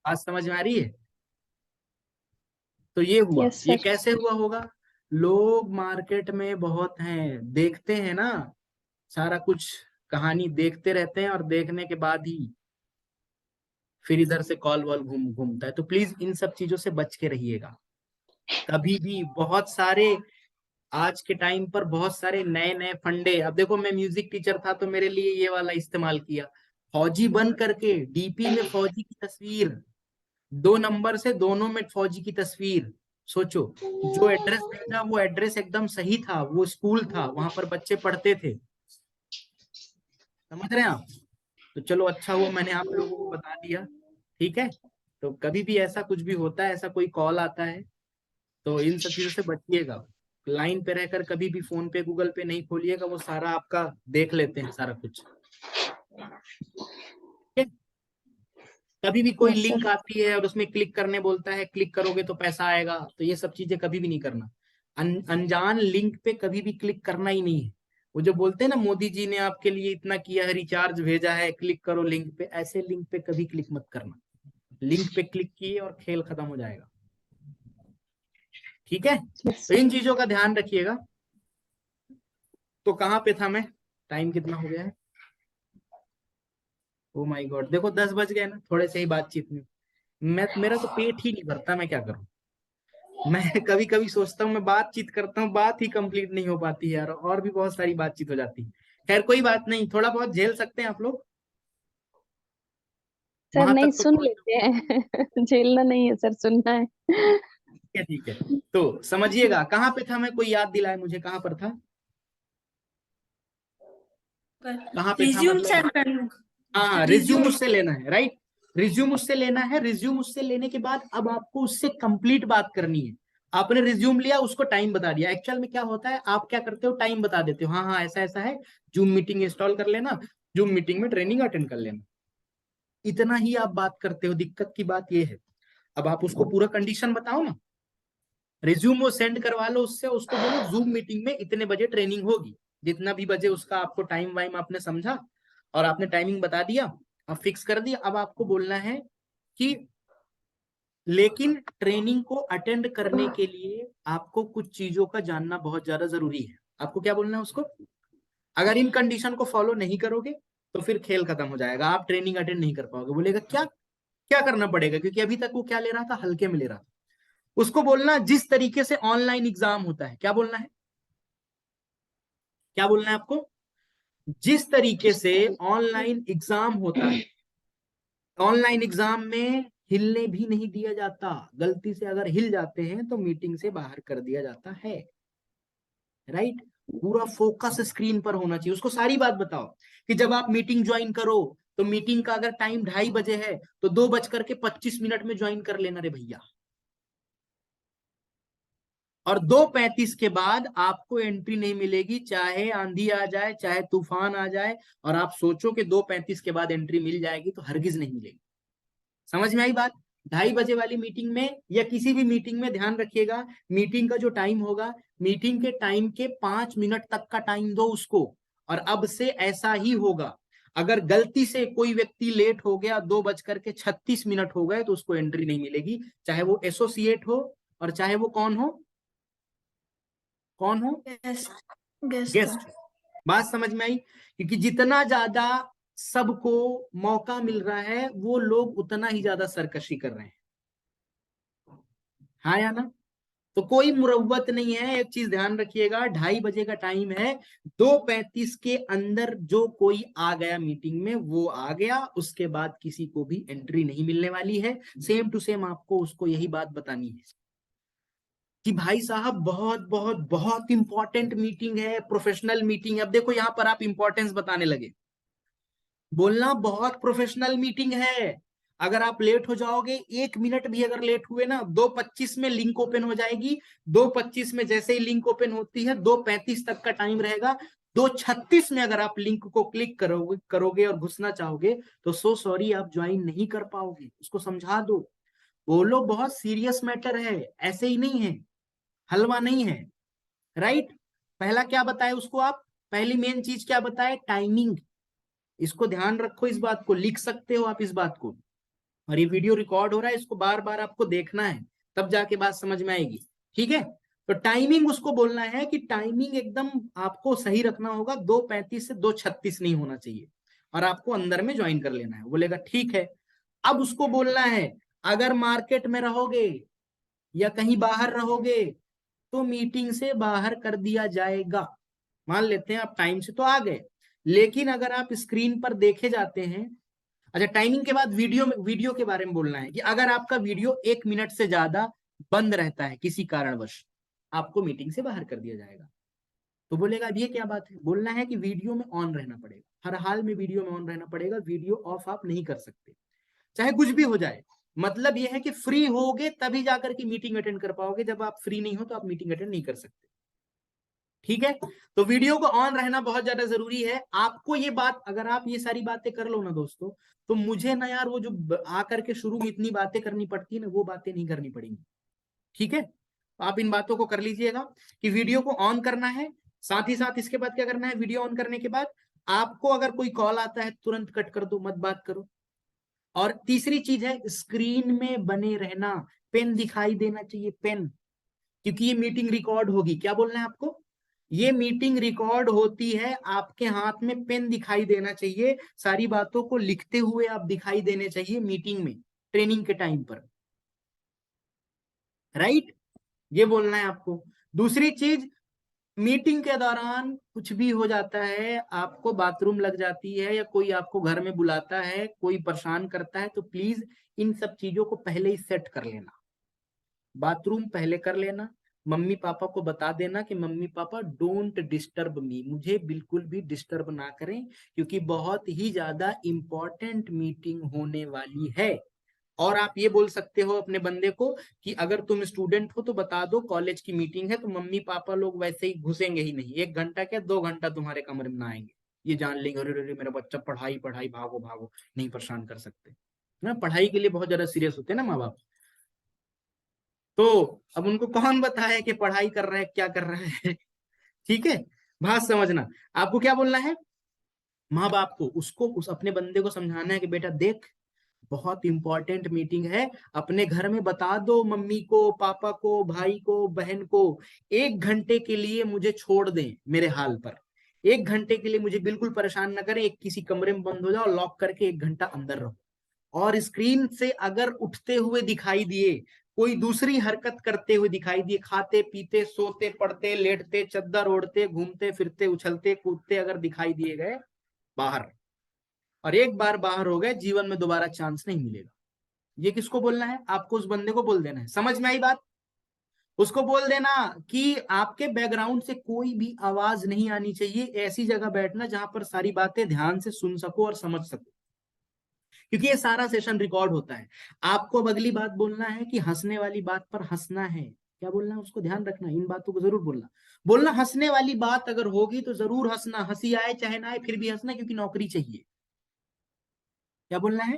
बात समझ में आ रही है? तो ये हुआ, यस ये सर। कैसे हुआ होगा, लोग मार्केट में बहुत हैं, देखते हैं ना सारा कुछ, कहानी देखते रहते हैं और देखने के बाद ही फिर इधर से कॉल वॉल घूमता है। तो प्लीज इन सब चीजों से बच के रहिएगा कभी भी। बहुत सारे आज के टाइम पर बहुत सारे नए नए फंडे, अब देखो मैं म्यूजिक टीचर था तो मेरे लिए ये वाला इस्तेमाल किया, फौजी बन करके डीपी में फौजी की तस्वीर, 2 नंबर से दोनों में फौजी की तस्वीर। सोचो, जो एड्रेस भेजा वो एड्रेस एकदम सही था, वो स्कूल था, वहां पर बच्चे पढ़ते थे। समझ रहे हैं आप? तो चलो अच्छा हुआ मैंने आप लोगों को बता दिया। ठीक है, तो कभी भी ऐसा कुछ भी होता है, ऐसा कोई कॉल आता है तो इन सब चीजों से बचिएगा। लाइन पे रहकर कभी भी फोन पे गूगल पे नहीं खोलिएगा, वो सारा आपका देख लेते हैं सारा कुछ। ठीक है? कभी भी कोई यस सर। लिंक आती है और उसमें क्लिक करने बोलता है, क्लिक करोगे तो पैसा आएगा, तो ये सब चीजें कभी भी नहीं करना। अनजान लिंक पे कभी भी क्लिक करना ही नहीं है। वो जो बोलते हैं ना मोदी जी ने आपके लिए इतना किया है, रिचार्ज भेजा है, क्लिक करो लिंक पे, ऐसे लिंक पे कभी क्लिक मत करना। लिंक पे क्लिक किए और खेल खत्म हो जाएगा। ठीक है, यस तो इन सर। चीजों का ध्यान रखिएगा। तो कहाँ पे था मैं? टाइम कितना हो गया है? ओ माय गॉड, देखो 10 बज गए ना, थोड़े से ही बातचीत में मेरा तो पेट ही नहीं भरता, मैं क्या करूं। मैं कभी कभी सोचता हूँ, मैं बातचीत करता हूँ, बात ही कंप्लीट नहीं हो पाती है यार, और भी बहुत सारी बातचीत हो जाती है। खैर कोई बात नहीं, थोड़ा बहुत झेल सकते हैं आप लोग, सर वहां नहीं, तक तो सुन पहुंच। लेते हैं। झेलना नहीं है सर, सुनना है। ठीक है ठीक है। तो समझिएगा, कहाँ पे था मैं, कोई याद दिलाए मुझे, कहाँ पर था? कहाँ पे था रिज्यूम मतलब? सेंड करना। हाँ, रिज्यूम उससे लेना है, राइट। रिज्यूम उससे लेना है। रिज्यूम उससे लेने के बाद अब आपको उससे कंप्लीट बात करनी है। आपने रिज्यूम लिया, उसको टाइम बता दिया। एक्चुअल में क्या होता है, आप क्या करते हो, टाइम बता देते हो, हाँ हाँ ऐसा ऐसा है, जूम मीटिंग इंस्टॉल कर लेना, जूम मीटिंग में ट्रेनिंग अटेंड कर लेना, इतना ही आप बात करते हो। दिक्कत की बात ये है, अब आप उसको पूरा कंडीशन बताओ ना। रिज्यूम वो सेंड करवा लो उससे, उसको बोलो जूम मीटिंग में इतने बजे ट्रेनिंग होगी, जितना भी बजे उसका आपको टाइम वाइम आपने समझा और आपने टाइमिंग बता दिया, आप फिक्स कर दिया। अब आपको बोलना है कि लेकिन ट्रेनिंग को अटेंड करने के लिए आपको कुछ चीजों का जानना बहुत ज्यादा जरूरी है। आपको क्या बोलना है उसको, अगर इन कंडीशन को फॉलो नहीं करोगे तो फिर खेल खत्म हो जाएगा, आप ट्रेनिंग अटेंड नहीं कर पाओगे। बोलेगा क्या क्या करना पड़ेगा, क्योंकि अभी तक वो क्या ले रहा था, हल्के में ले रहा था। उसको बोलना जिस तरीके से ऑनलाइन एग्जाम होता है, क्या बोलना है, क्या बोलना है आपको, जिस तरीके से ऑनलाइन एग्जाम होता है, ऑनलाइन एग्जाम में हिलने भी नहीं दिया जाता, गलती से अगर हिल जाते हैं तो मीटिंग से बाहर कर दिया जाता है, राइट। पूरा फोकस स्क्रीन पर होना चाहिए। उसको सारी बात बताओ कि जब आप मीटिंग ज्वाइन करो तो मीटिंग का अगर टाइम 2:30 है तो 2:25 में ज्वाइन कर लेना रे भैया, और 2:35 के बाद आपको एंट्री नहीं मिलेगी, चाहे आंधी आ जाए चाहे तूफान आ जाए, और आप सोचो कि 2:35 के बाद एंट्री मिल जाएगी, तो हरगिज नहीं मिलेगी। समझ में आई बात? 2:30 वाली मीटिंग में या किसी भी मीटिंग में ध्यान रखिएगा, मीटिंग का जो टाइम होगा, मीटिंग के टाइम के 5 मिनट तक का टाइम दो उसको। और अब से ऐसा ही होगा, अगर गलती से कोई व्यक्ति लेट हो गया, 2:36 हो गए, तो उसको एंट्री नहीं मिलेगी, चाहे वो एसोसिएट हो और चाहे वो कौन हो, कौन हो, गेस्ट गेस्ट। बात समझ में आई? क्योंकि जितना ज्यादा सबको मौका मिल रहा है, वो लोग उतना ही ज्यादा सरकशी कर रहे हैं, हाँ या ना? तो कोई मुरव्वत नहीं है। एक चीज ध्यान रखिएगा, 2:30 का टाइम है, 2:35 के अंदर जो कोई आ गया मीटिंग में वो आ गया, उसके बाद किसी को भी एंट्री नहीं मिलने वाली है। सेम टू सेम आपको उसको यही बात बतानी है कि भाई साहब बहुत बहुत बहुत इंपॉर्टेंट मीटिंग है, प्रोफेशनल मीटिंग है। अब देखो यहां पर आप इंपॉर्टेंस बताने लगे, बोलना बहुत प्रोफेशनल मीटिंग है। अगर आप लेट हो जाओगे, 1 मिनट भी अगर लेट हुए ना, 2:25 में लिंक ओपन हो जाएगी, 2:25 में जैसे ही लिंक ओपन होती है 2:35 तक का टाइम रहेगा। 2:36 में अगर आप लिंक को क्लिक करोगे और घुसना चाहोगे तो सो सॉरी, आप ज्वाइन नहीं कर पाओगे। उसको समझा दो, बोलो बहुत सीरियस मैटर है, ऐसे ही नहीं है, हलवा नहीं है, राइट। पहला क्या बताए उसको आप, पहली मेन चीज क्या बताए, टाइमिंग। इसको ध्यान रखो, इस बात को लिख सकते हो आप इस बात को, और ये वीडियो रिकॉर्ड हो रहा है, इसको बार बार आपको देखना है, तब जाके बात समझ में आएगी, ठीक है। तो टाइमिंग उसको बोलना है कि टाइमिंग एकदम आपको सही रखना होगा, 2:35 से 2:36 नहीं होना चाहिए, और आपको अंदर में ज्वाइन कर लेना है। बोलेगा ठीक है। अब उसको बोलना है, अगर मार्केट में रहोगे या कहीं बाहर रहोगे तो मीटिंग से बाहर कर दिया जाएगा। मान लेते हैं आप टाइम से तो आ गए, लेकिन अगर आप स्क्रीन पर देखे जाते हैं, अच्छा टाइमिंग के बाद वीडियो के बारे में बोलना है कि अगर आपका वीडियो 1 मिनट से ज्यादा बंद रहता है किसी कारणवश, आपको मीटिंग से बाहर कर दिया जाएगा। तो बोलेगा अब ये क्या बात है, बोलना है कि वीडियो में ऑन रहना पड़ेगा, हर हाल में वीडियो में ऑन रहना पड़ेगा, वीडियो ऑफ आप नहीं कर सकते, चाहे कुछ भी हो जाए। मतलब ये है कि फ्री होगे तभी जाकर के मीटिंग अटेंड कर पाओगे, जब आप फ्री नहीं हो तो आप मीटिंग अटेंड नहीं कर सकते, ठीक है। तो वीडियो को ऑन रहना बहुत ज्यादा जरूरी है। आपको ये बात, अगर आप ये सारी बातें कर लो ना दोस्तों, तो मुझे ना यार वो जो आकर के शुरू में इतनी बातें करनी पड़ती है ना, वो बातें नहीं करनी पड़ेंगी, ठीक है। तो आप इन बातों को कर लीजिएगा कि वीडियो को ऑन करना है। साथ ही साथ इसके बाद क्या करना है, वीडियो ऑन करने के बाद आपको अगर कोई कॉल आता है तुरंत कट कर दो, मत बात करो। और तीसरी चीज है, स्क्रीन में बने रहना, पेन दिखाई देना चाहिए, पेन, क्योंकि ये मीटिंग रिकॉर्ड होगी। क्या बोलना है आपको, ये मीटिंग रिकॉर्ड होती है, आपके हाथ में पेन दिखाई देना चाहिए, सारी बातों को लिखते हुए आप दिखाई देने चाहिए मीटिंग में, ट्रेनिंग के टाइम पर, राइट? ये बोलना है आपको। दूसरी चीज, मीटिंग के दौरान कुछ भी हो जाता है, आपको बाथरूम लग जाती है या कोई आपको घर में बुलाता है, कोई परेशान करता है, तो प्लीज इन सब चीजों को पहले ही सेट कर लेना। बाथरूम पहले कर लेना, मम्मी पापा को बता देना कि mummy papa don't disturb me, मुझे बिल्कुल भी डिस्टर्ब ना करें, क्योंकि बहुत ही ज्यादा इंपॉर्टेंट मीटिंग होने वाली है। और आप ये बोल सकते हो अपने बंदे को कि अगर तुम स्टूडेंट हो तो बता दो कॉलेज की मीटिंग है, तो मम्मी पापा लोग वैसे ही घुसेंगे ही नहीं, 1 घंटा क्या 2 घंटा तुम्हारे कमरे में ना आएंगे, ये जान लेंगे अरे अरे मेरा बच्चा पढ़ाई पढ़ाई भागो भागो, नहीं परेशान कर सकते ना, पढ़ाई के लिए बहुत ज्यादा सीरियस होते हैं ना माँ बाप। तो अब उनको कौन बताए कि पढ़ाई कर रहा है क्या कर रहा है ठीक है, बात समझना। आपको क्या बोलना है, माँ बाप को, उसको उस अपने बंदे को समझाना है कि बेटा देख, बहुत इंपॉर्टेंट मीटिंग है, अपने घर में बता दो मम्मी को पापा को भाई को बहन को, 1 घंटे के लिए मुझे छोड़ दें मेरे हाल पर, 1 घंटे के लिए मुझे बिल्कुल परेशान ना करें, एक किसी कमरे में बंद हो जाओ, लॉक करके 1 घंटा अंदर रहो, और स्क्रीन से अगर उठते हुए दिखाई दिए, कोई दूसरी हरकत करते हुए दिखाई दिए, खाते पीते सोते पढ़ते लेटते चद्दर ओढ़ते घूमते फिरते उछलते कूदते अगर दिखाई दिए गए, बाहर। और एक बार बाहर हो गए, जीवन में दोबारा चांस नहीं मिलेगा। ये किसको बोलना है, आपको उस बंदे को बोल देना है। समझ में आई बात? उसको बोल देना कि आपके बैकग्राउंड से कोई भी आवाज नहीं आनी चाहिए, ऐसी जगह बैठना जहां पर सारी बातें ध्यान से सुन सको और समझ सको, क्योंकि ये सारा सेशन रिकॉर्ड होता है। आपको अब अगली बात बोलना है कि हंसने वाली बात पर हंसना है। क्या बोलना है उसको ध्यान रखना, इन बातों को जरूर बोलना। बोलना हंसने वाली बात अगर होगी तो जरूर हंसना, हंसी आए चाहे ना आए फिर भी हंसना, क्योंकि नौकरी चाहिए। क्या बोलना है,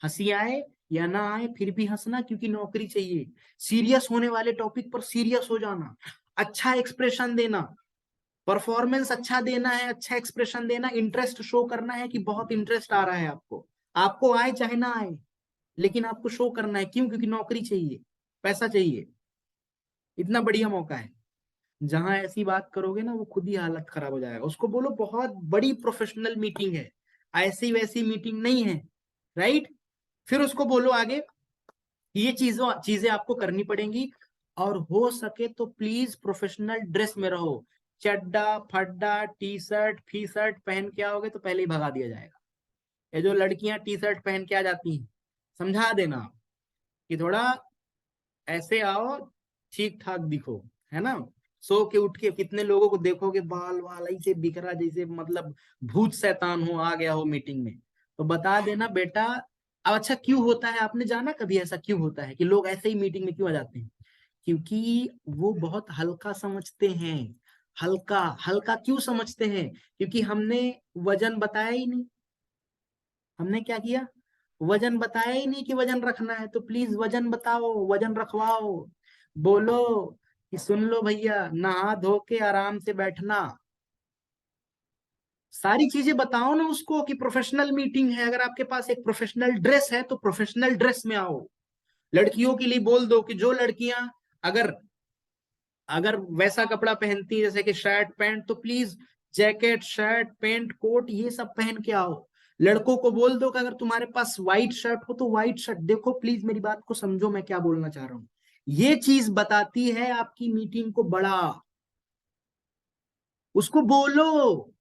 हंसी आए या ना आए फिर भी हंसना, क्योंकि नौकरी चाहिए। सीरियस होने वाले टॉपिक पर सीरियस हो जाना, अच्छा एक्सप्रेशन देना, परफॉर्मेंस अच्छा देना है, अच्छा एक्सप्रेशन देना, इंटरेस्ट शो करना है कि बहुत इंटरेस्ट आ रहा है आपको, आपको आए चाहे ना आए, लेकिन आपको शो करना है। क्यों? क्योंकि नौकरी चाहिए, पैसा चाहिए। इतना बढ़िया मौका है, जहां ऐसी बात करोगे ना वो खुद ही हालत खराब हो जाएगा। उसको बोलो बहुत बड़ी प्रोफेशनल मीटिंग है, ऐसी वैसी मीटिंग नहीं है, राइट? फिर उसको बोलो आगे, ये चीजें आपको करनी पड़ेंगी, और हो सके तो प्लीज प्रोफेशनल ड्रेस में रहो। चड्डा फड्डा टी शर्ट फी शर्ट पहन के आओगे तो पहले ही भगा दिया जाएगा। ये जो लड़कियां टी शर्ट पहन के आ जाती हैं, समझा देना कि थोड़ा ऐसे आओ, ठीक ठाक दिखो, है ना। सो के उठ के कितने लोगों को देखोगे बाल वाल ऐसे बिखरा, जैसे मतलब भूत शैतान हो आ गया हो मीटिंग में, तो बता देना बेटा। अब अच्छा क्यों होता है, आपने जाना कभी ऐसा क्यों होता है कि लोग ऐसे ही मीटिंग में क्यों आ जाते हैं? क्योंकि वो बहुत हल्का समझते हैं। हल्का हल्का क्यों समझते हैं? क्योंकि हमने वजन बताया ही नहीं। हमने क्या किया, वजन बताया ही नहीं कि वजन रखना है, तो प्लीज वजन बताओ, वजन रखवाओ। बोलो कि सुन लो भैया, नहा धो के आराम से बैठना, सारी चीजें बताओ ना उसको कि प्रोफेशनल मीटिंग है। अगर आपके पास एक प्रोफेशनल ड्रेस है तो प्रोफेशनल ड्रेस में आओ। लड़कियों के लिए बोल दो कि जो लड़कियां अगर अगर वैसा कपड़ा पहनती है जैसे कि शर्ट पैंट, तो please jacket shirt pant coat ये सब पहन के आओ। लड़कों को बोल दो कि अगर तुम्हारे पास व्हाइट शर्ट हो तो व्हाइट शर्ट, देखो प्लीज मेरी बात को समझो मैं क्या बोलना चाह रहा हूं। ये चीज बताती है आपकी मीटिंग को बड़ा। उसको बोलो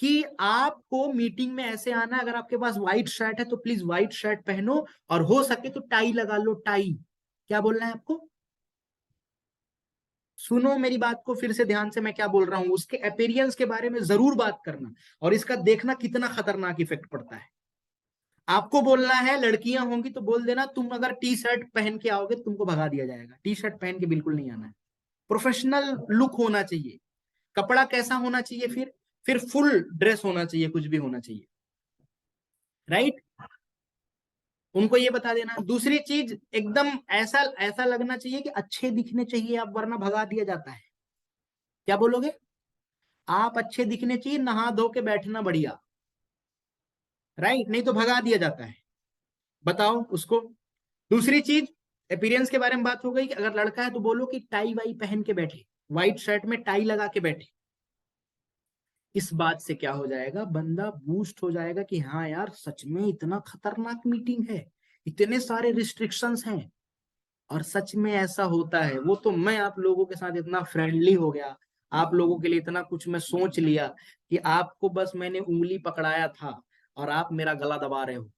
कि आपको मीटिंग में ऐसे आना है, अगर आपके पास व्हाइट शर्ट है तो प्लीज व्हाइट शर्ट पहनो, और हो सके तो टाई लगा लो, टाई। क्या बोलना है आपको, सुनो मेरी बात को फिर से ध्यान से, मैं क्या बोल रहा हूं, उसके अपीयरेंस के बारे में जरूर बात करना, और इसका देखना कितना खतरनाक इफेक्ट पड़ता है। आपको बोलना है, लड़कियां होंगी तो बोल देना तुम अगर टी शर्ट पहन के आओगे तुमको भगा दिया जाएगा, टी शर्ट पहन के बिल्कुल नहीं आना है। प्रोफेशनल लुक होना चाहिए। कपड़ा कैसा होना चाहिए, फिर फुल ड्रेस होना चाहिए, कुछ भी होना चाहिए, राइट? उनको ये बता देना। दूसरी चीज, एकदम ऐसा ऐसा लगना चाहिए कि अच्छे दिखने चाहिए आप, वरना भगा दिया जाता है। क्या बोलोगे, आप अच्छे दिखने चाहिए, नहा धो के बैठना बढ़िया, राइट? नहीं तो भगा दिया जाता है। बताओ उसको। दूसरी चीज, अपीयरेंस के बारे में बात हो गई कि अगर लड़का है तो बोलो कि टाई वाई पहन के बैठे, व्हाइट शर्ट में टाई लगा के बैठे। इस बात से क्या हो जाएगा, बंदा बूस्ट हो जाएगा कि हाँ यार सच में इतना खतरनाक मीटिंग है, इतने सारे रिस्ट्रिक्शंस हैं, और सच में ऐसा होता है। वो तो मैं आप लोगों के साथ इतना फ्रेंडली हो गया, आप लोगों के लिए इतना कुछ मैं सोच लिया कि आपको बस मैंने उंगली पकड़ाया था और आप मेरा गला दबा रहे हो।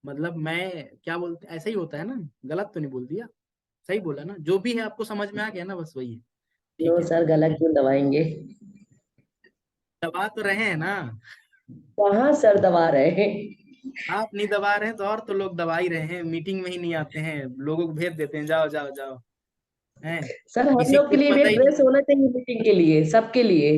मतलब मैं क्या बोलते, ऐसा ही होता है ना, गलत तो नहीं बोल दिया, सही बोला ना, जो भी है आपको समझ में आ गया ना, बस वही है। ठीक नो है, सर, गला क्यों दबाएंगे? दबा तो रहे हैं ना। कहाँ सर दबा रहे हैं? आप नहीं दबा रहे हैं तो और तो लोग दबा ही रहे हैं, मीटिंग में ही नहीं आते हैं, लोगों को भेज देते हैं जाओ जाओ जाओ, हैं सर हम किसी को लोग के कुछ लिए भी पता एक ही नहीं। ड्रेस होना चाहिए मीटिंग के लिए, सबके लिए।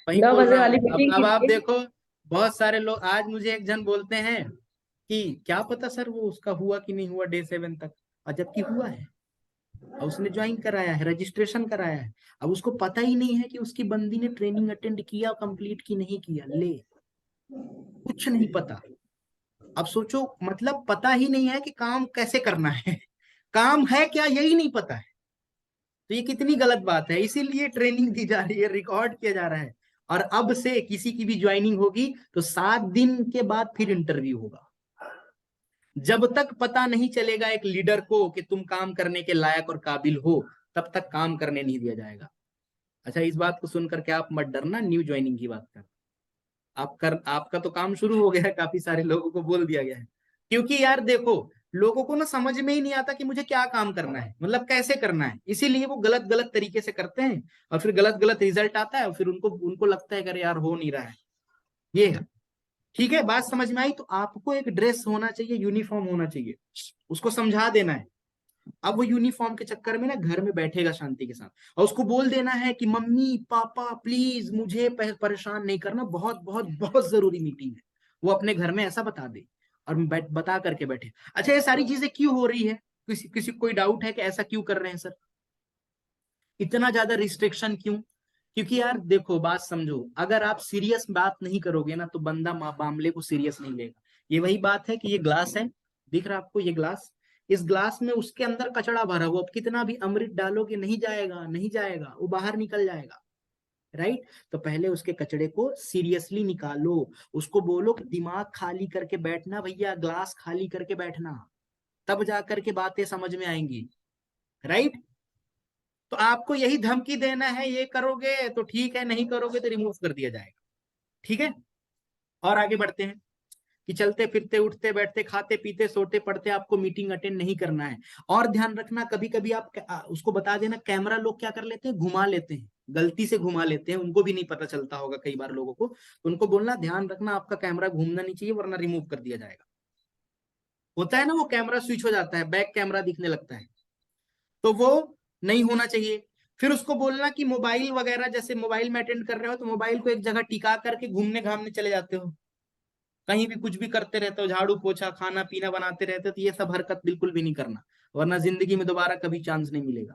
वही 9 बोल बजे रहा वाली हूँ। मीटिंग अब के आप लिए। देखो, बहुत सारे लोग, आज मुझे एक जन बोलते हैं कि क्या पता सर वो उसका हुआ कि नहीं हुआ डे 7 तक, और जबकि हुआ है और उसने ज्वाइन कराया है, रजिस्ट्रेशन कराया है। अब उसको पता ही नहीं है कि उसकी बंदी ने ट्रेनिंग अटेंड किया, कंप्लीट की नहीं किया, ले कुछ नहीं पता। अब सोचो, मतलब पता ही नहीं है कि काम कैसे करना है, काम है क्या यही नहीं पता है। तो ये कितनी गलत बात है, इसीलिए ट्रेनिंग दी जा रही है, रिकॉर्ड किया जा रहा है। और अब से किसी की भी ज्वाइनिंग होगी तो 7 दिन के बाद फिर इंटरव्यू होगा। जब तक पता नहीं चलेगा एक लीडर को कि तुम काम करने के लायक और काबिल हो, तब तक काम करने नहीं दिया जाएगा। अच्छा, इस बात को सुनकर के आप मत डरना, न्यू ज्वाइनिंग की बात कर, आपका तो काम शुरू हो गया है, काफी सारे लोगों को बोल दिया गया है। क्योंकि यार देखो, लोगों को ना समझ में ही नहीं आता कि मुझे क्या काम करना है, मतलब कैसे करना है, इसीलिए वो गलत गलत तरीके से करते हैं और फिर गलत गलत रिजल्ट आता है और फिर उनको उनको लगता है कि अरे यार हो नहीं रहा है। ये है, ठीक है, बात समझ में आई। तो आपको एक ड्रेस होना चाहिए, यूनिफॉर्म होना चाहिए, उसको समझा देना है। अब वो यूनिफॉर्म के चक्कर में ना घर में बैठेगा शांति के साथ, और उसको बोल देना है कि मम्मी पापा प्लीज मुझे परेशान नहीं करना, बहुत बहुत बहुत जरूरी मीटिंग है। वो अपने घर में ऐसा बता दे और बता करके बैठे। अच्छा, ये सारी चीजें क्यों हो रही है, किसी किसी को कोई डाउट है कि ऐसा क्यों कर रहे हैं सर, इतना ज्यादा रिस्ट्रिक्शन क्यों? क्योंकि यार देखो, बात समझो, अगर आप सीरियस बात नहीं करोगे ना तो बंदा मामले को सीरियस नहीं लेगा। ये वही बात है कि ये ग्लास है, दिख रहा है आपको ये ग्लास, इस ग्लास में उसके अंदर कचड़ा भरा हुआ, अब कितना भी अमृत डालोगे नहीं जाएगा, नहीं जाएगा, वो बाहर निकल जाएगा, राइट। तो पहले उसके कचड़े को सीरियसली निकालो, उसको बोलो कि दिमाग खाली करके बैठना भैया, ग्लास खाली करके बैठना, तब जाकर के बातें समझ में आएंगी, राइट। तो आपको यही धमकी देना है, ये करोगे तो ठीक है, नहीं करोगे तो रिमूव कर दिया जाएगा, ठीक है। और आगे बढ़ते हैं कि चलते फिरते उठते बैठते खाते पीते सोते पढ़ते आपको मीटिंग अटेंड नहीं करना है। और ध्यान रखना, कभी कभी आप उसको बता देना, कैमरा लोग क्या कर लेते हैं, घुमा लेते हैं, गलती से घुमा लेते हैं, उनको भी नहीं पता चलता होगा कई बार लोगों को, तो उनको बोलना ध्यान रखना आपका कैमरा घूमना नहीं चाहिए वरना रिमूव कर दिया जाएगा। होता है ना, वो कैमरा स्विच हो जाता है, बैक कैमरा दिखने लगता है, तो वो नहीं होना चाहिए। फिर उसको बोलना कि मोबाइल वगैरह, जैसे मोबाइल में अटेंड कर रहे हो तो मोबाइल को एक जगह टिका करके घूमने घामने चले जाते हो, कहीं भी कुछ भी करते रहते हो, झाड़ू पोछा खाना पीना बनाते रहते हो, तो ये सब हरकत बिल्कुल भी नहीं करना, वरना जिंदगी में दोबारा कभी चांस नहीं मिलेगा।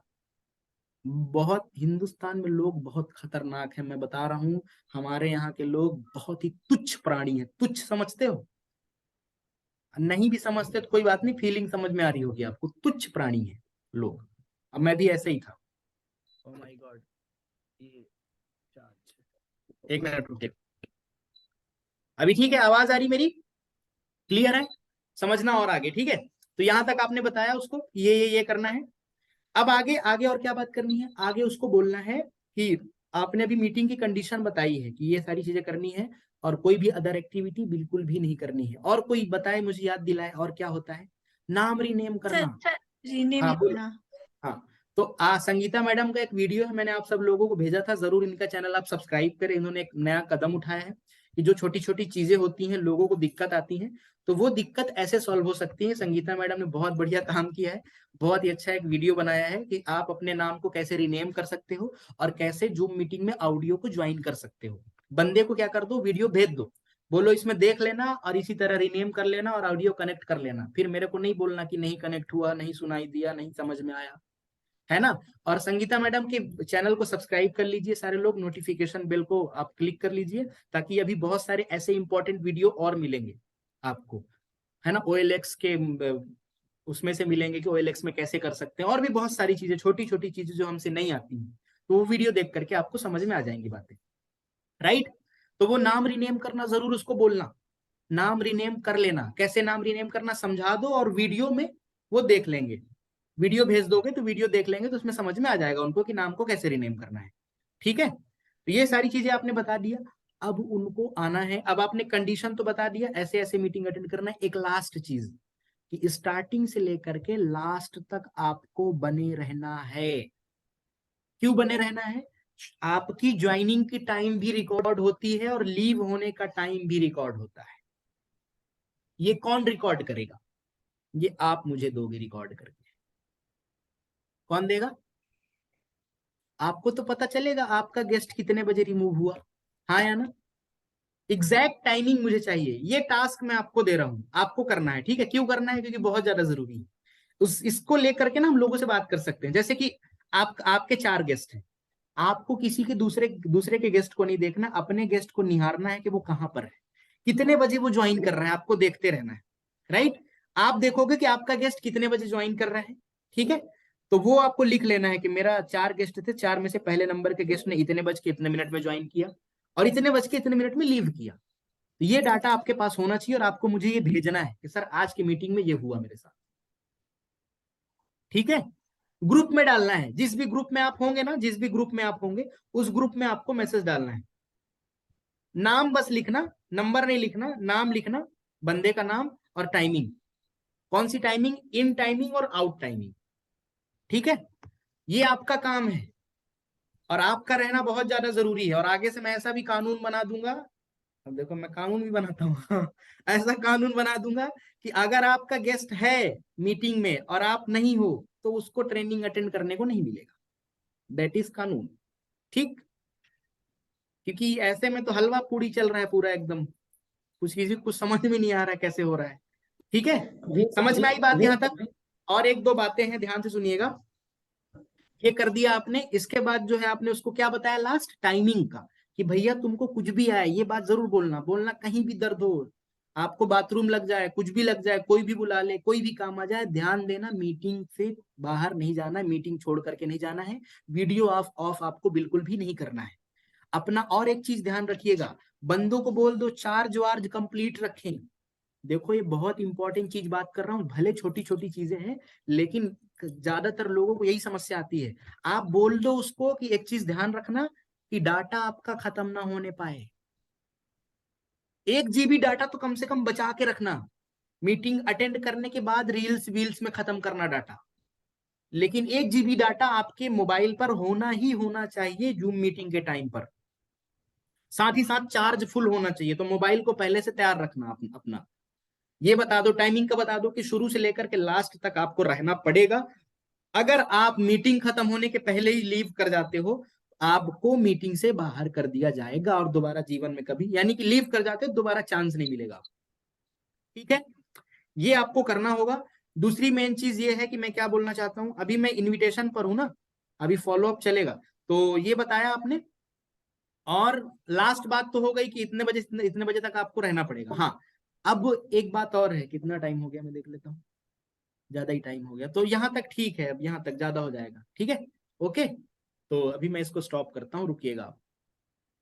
बहुत हिंदुस्तान में लोग बहुत खतरनाक हैं, मैं बता रहा हूँ, हमारे यहाँ के लोग बहुत ही तुच्छ प्राणी हैं। तुच्छ समझते हो? नहीं भी समझते तो कोई बात नहीं, फीलिंग समझ में आ रही होगी आपको, तुच्छ प्राणी है लोग। अब मैं भी ऐसे ही था। ओह माय गॉड, ये एक मिनट रुकिए, अभी ठीक है, आवाज आ रही मेरी, क्लियर है, समझना और आगे, ठीक है। तो यहां तक आपने बताया उसको ये करना है। अब आगे आगे और क्या बात करनी है, आगे उसको बोलना है कि आपने अभी मीटिंग की कंडीशन बताई है कि ये सारी चीजें करनी है और कोई भी अदर एक्टिविटी बिल्कुल भी नहीं करनी है। और कोई बताए, मुझे याद दिलाए, और क्या होता है, नाम रीनेम करना। रीनेम हाँ बोल, लिखना। हाँ। तो संगीता मैडम का एक वीडियो है, मैंने आप सब लोगों को भेजा था, जरूर इनका चैनल आप सब्सक्राइब करें। इन्होंने एक नया कदम उठाया है कि जो छोटी छोटी चीजें होती हैं, लोगों को दिक्कत आती है, तो वो दिक्कत ऐसे सॉल्व हो सकती है। संगीता मैडम ने बहुत बढ़िया काम किया है, बहुत ही अच्छा एक वीडियो बनाया है कि आप अपने नाम को कैसे रिनेम कर सकते हो और कैसे जूम मीटिंग में ऑडियो को ज्वाइन कर सकते हो। बंदे को क्या कर दो, वीडियो भेज दो, बोलो इसमें देख लेना और इसी तरह रिनेम कर लेना और ऑडियो कनेक्ट कर लेना, फिर मेरे को नहीं बोलना कि नहीं कनेक्ट हुआ, नहीं सुनाई दिया, नहीं समझ में आया, है ना। और संगीता मैडम के चैनल को सब्सक्राइब कर लीजिए सारे लोग, नोटिफिकेशन बेल को आप क्लिक कर लीजिए, ताकि अभी बहुत सारे ऐसे इंपॉर्टेंट वीडियो और मिलेंगे आपको, है ना। OLX के उसमें से मिलेंगे कि OLX में कैसे कर सकते हैं, और भी बहुत सारी चीजें, छोटी छोटी चीजें जो हमसे नहीं आती हैं, तो वो वीडियो देख करके आपको समझ में आ जाएंगी बातें, राइट। तो वो नाम रिनेम करना जरूर उसको बोलना, नाम रिनेम कर लेना, कैसे नाम रिनेम करना समझा दो, और वीडियो में वो देख लेंगे, वीडियो भेज दोगे तो वीडियो देख लेंगे, तो उसमें समझ में आ जाएगा उनको कि नाम को कैसे रिनेम करना है, ठीक है। तो ये सारी चीजें आपने बता दिया, अब उनको आना है। अब आपने कंडीशन तो बता दिया, ऐसे ऐसे मीटिंग अटेंड करना है। एक लास्ट चीज कि स्टार्टिंग से लेकर के लास्ट तक आपको बने रहना है। क्यों बने रहना है? आपकी ज्वाइनिंग की टाइम भी रिकॉर्ड होती है और लीव होने का टाइम भी रिकॉर्ड होता है। ये कौन रिकॉर्ड करेगा? ये आप मुझे दोगे रिकॉर्ड करके। कौन देगा? आपको तो पता चलेगा आपका गेस्ट कितने बजे रिमूव हुआ, हाँ या ना? एग्जैक्ट टाइमिंग मुझे चाहिए। ये टास्क मैं आपको दे रहा हूं, आपको करना है, ठीक है। क्यों करना है? क्योंकि बहुत ज्यादा जरूरी है। इसको लेकर के ना हम लोगों से बात कर सकते हैं। जैसे कि आपके 4 गेस्ट हैं, आपको किसी के दूसरे के गेस्ट को नहीं देखना, अपने गेस्ट को निहारना है कि वो कहां पर है, कितने बजे वो ज्वाइन कर रहा है, आपको देखते रहना है, राइट। आप देखोगे कि आपका गेस्ट कितने बजे ज्वाइन कर रहा है, ठीक है। तो वो आपको लिख लेना है कि मेरा 4 गेस्ट थे, 4 में से पहले नंबर के गेस्ट ने इतने बज के इतने मिनट में ज्वाइन किया और इतने बज के इतने मिनट में लीव किया। तो ये डाटा आपके पास होना चाहिए और आपको मुझे ये भेजना है कि सर आज की मीटिंग में ये हुआ मेरे साथ, ठीक है। ग्रुप में डालना है, जिस भी ग्रुप में आप होंगे ना, जिस भी ग्रुप में आप होंगे उस ग्रुप में आपको मैसेज डालना है। नाम बस लिखना, नंबर नहीं लिखना, नाम लिखना, बंदे का नाम और टाइमिंग, कौन सी टाइमिंग, इन टाइमिंग और आउट टाइमिंग, ठीक है। ये आपका काम है और आपका रहना बहुत ज्यादा जरूरी है। और आगे से मैं ऐसा भी कानून बना दूंगा, अब देखो मैं कानून भी बनाता हूँ ऐसा कानून बना दूंगा कि अगर आपका गेस्ट है मीटिंग में और आप नहीं हो तो उसको ट्रेनिंग अटेंड करने को नहीं मिलेगा। दैट इज कानून, ठीक। क्योंकि ऐसे में तो हलवा पूड़ी चल रहा है पूरा एकदम, कुछ किसी को कुछ समझ में नहीं आ रहा है कैसे हो रहा है, ठीक है। समझ में आई बात यहां तक? और एक दो बातें हैं, ध्यान से सुनिएगा। ये कर दिया आपने, इसके बाद जो है आपने उसको क्या बताया लास्ट, टाइमिंग का, कि भैया तुमको कुछ भी आए ये बात जरूर बोलना, बोलना कहीं भी दर्द हो, आपको बाथरूम लग जाए, कुछ भी लग जाए, कोई भी बुला ले, कोई भी काम आ जाए, ध्यान देना मीटिंग से बाहर नहीं जाना, मीटिंग छोड़ करके नहीं जाना है, वीडियो ऑफ आपको बिल्कुल भी नहीं करना है अपना। और एक चीज ध्यान रखिएगा, बंदों को बोल दो चार्ज वार्ज कंप्लीट रखें। देखो ये बहुत इंपॉर्टेंट चीज बात कर रहा हूँ, भले छोटी छोटी चीजें हैं लेकिन ज्यादातर लोगों को यही समस्या आती है। आप बोल दो उसको कि एक चीज ध्यान रखना कि डाटा आपका खत्म ना होने पाए, 1 GB डाटा तो कम से कम बचा के रखना। मीटिंग अटेंड करने के बाद रील्स वील्स में खत्म करना डाटा, लेकिन 1 GB डाटा आपके मोबाइल पर होना ही होना चाहिए जूम मीटिंग के टाइम पर। साथ ही साथ चार्ज फुल होना चाहिए, तो मोबाइल को पहले से तैयार रखना अपना। ये बता दो, टाइमिंग का बता दो कि शुरू से लेकर के लास्ट तक आपको रहना पड़ेगा। अगर आप मीटिंग खत्म होने के पहले ही लीव कर जाते हो, आपको मीटिंग से बाहर कर दिया जाएगा और दोबारा जीवन में कभी, यानी कि लीव कर जाते हो दोबारा चांस नहीं मिलेगा, ठीक है। ये आपको करना होगा। दूसरी मेन चीज ये है कि मैं क्या बोलना चाहता हूं, अभी मैं इनविटेशन पर हूं ना, अभी फॉलोअप चलेगा, तो ये बताया आपने। और लास्ट बात तो हो गई कि इतने बजे तक आपको रहना पड़ेगा। हाँ, अब एक बात और है, कितना टाइम हो गया मैं देख लेता हूँ, ज्यादा ही टाइम हो गया, तो यहाँ तक ठीक है, अब यहाँ तक ज्यादा हो जाएगा, ठीक है, ओके। तो अभी मैं इसको स्टॉप करता हूँ, रुकिएगा आप।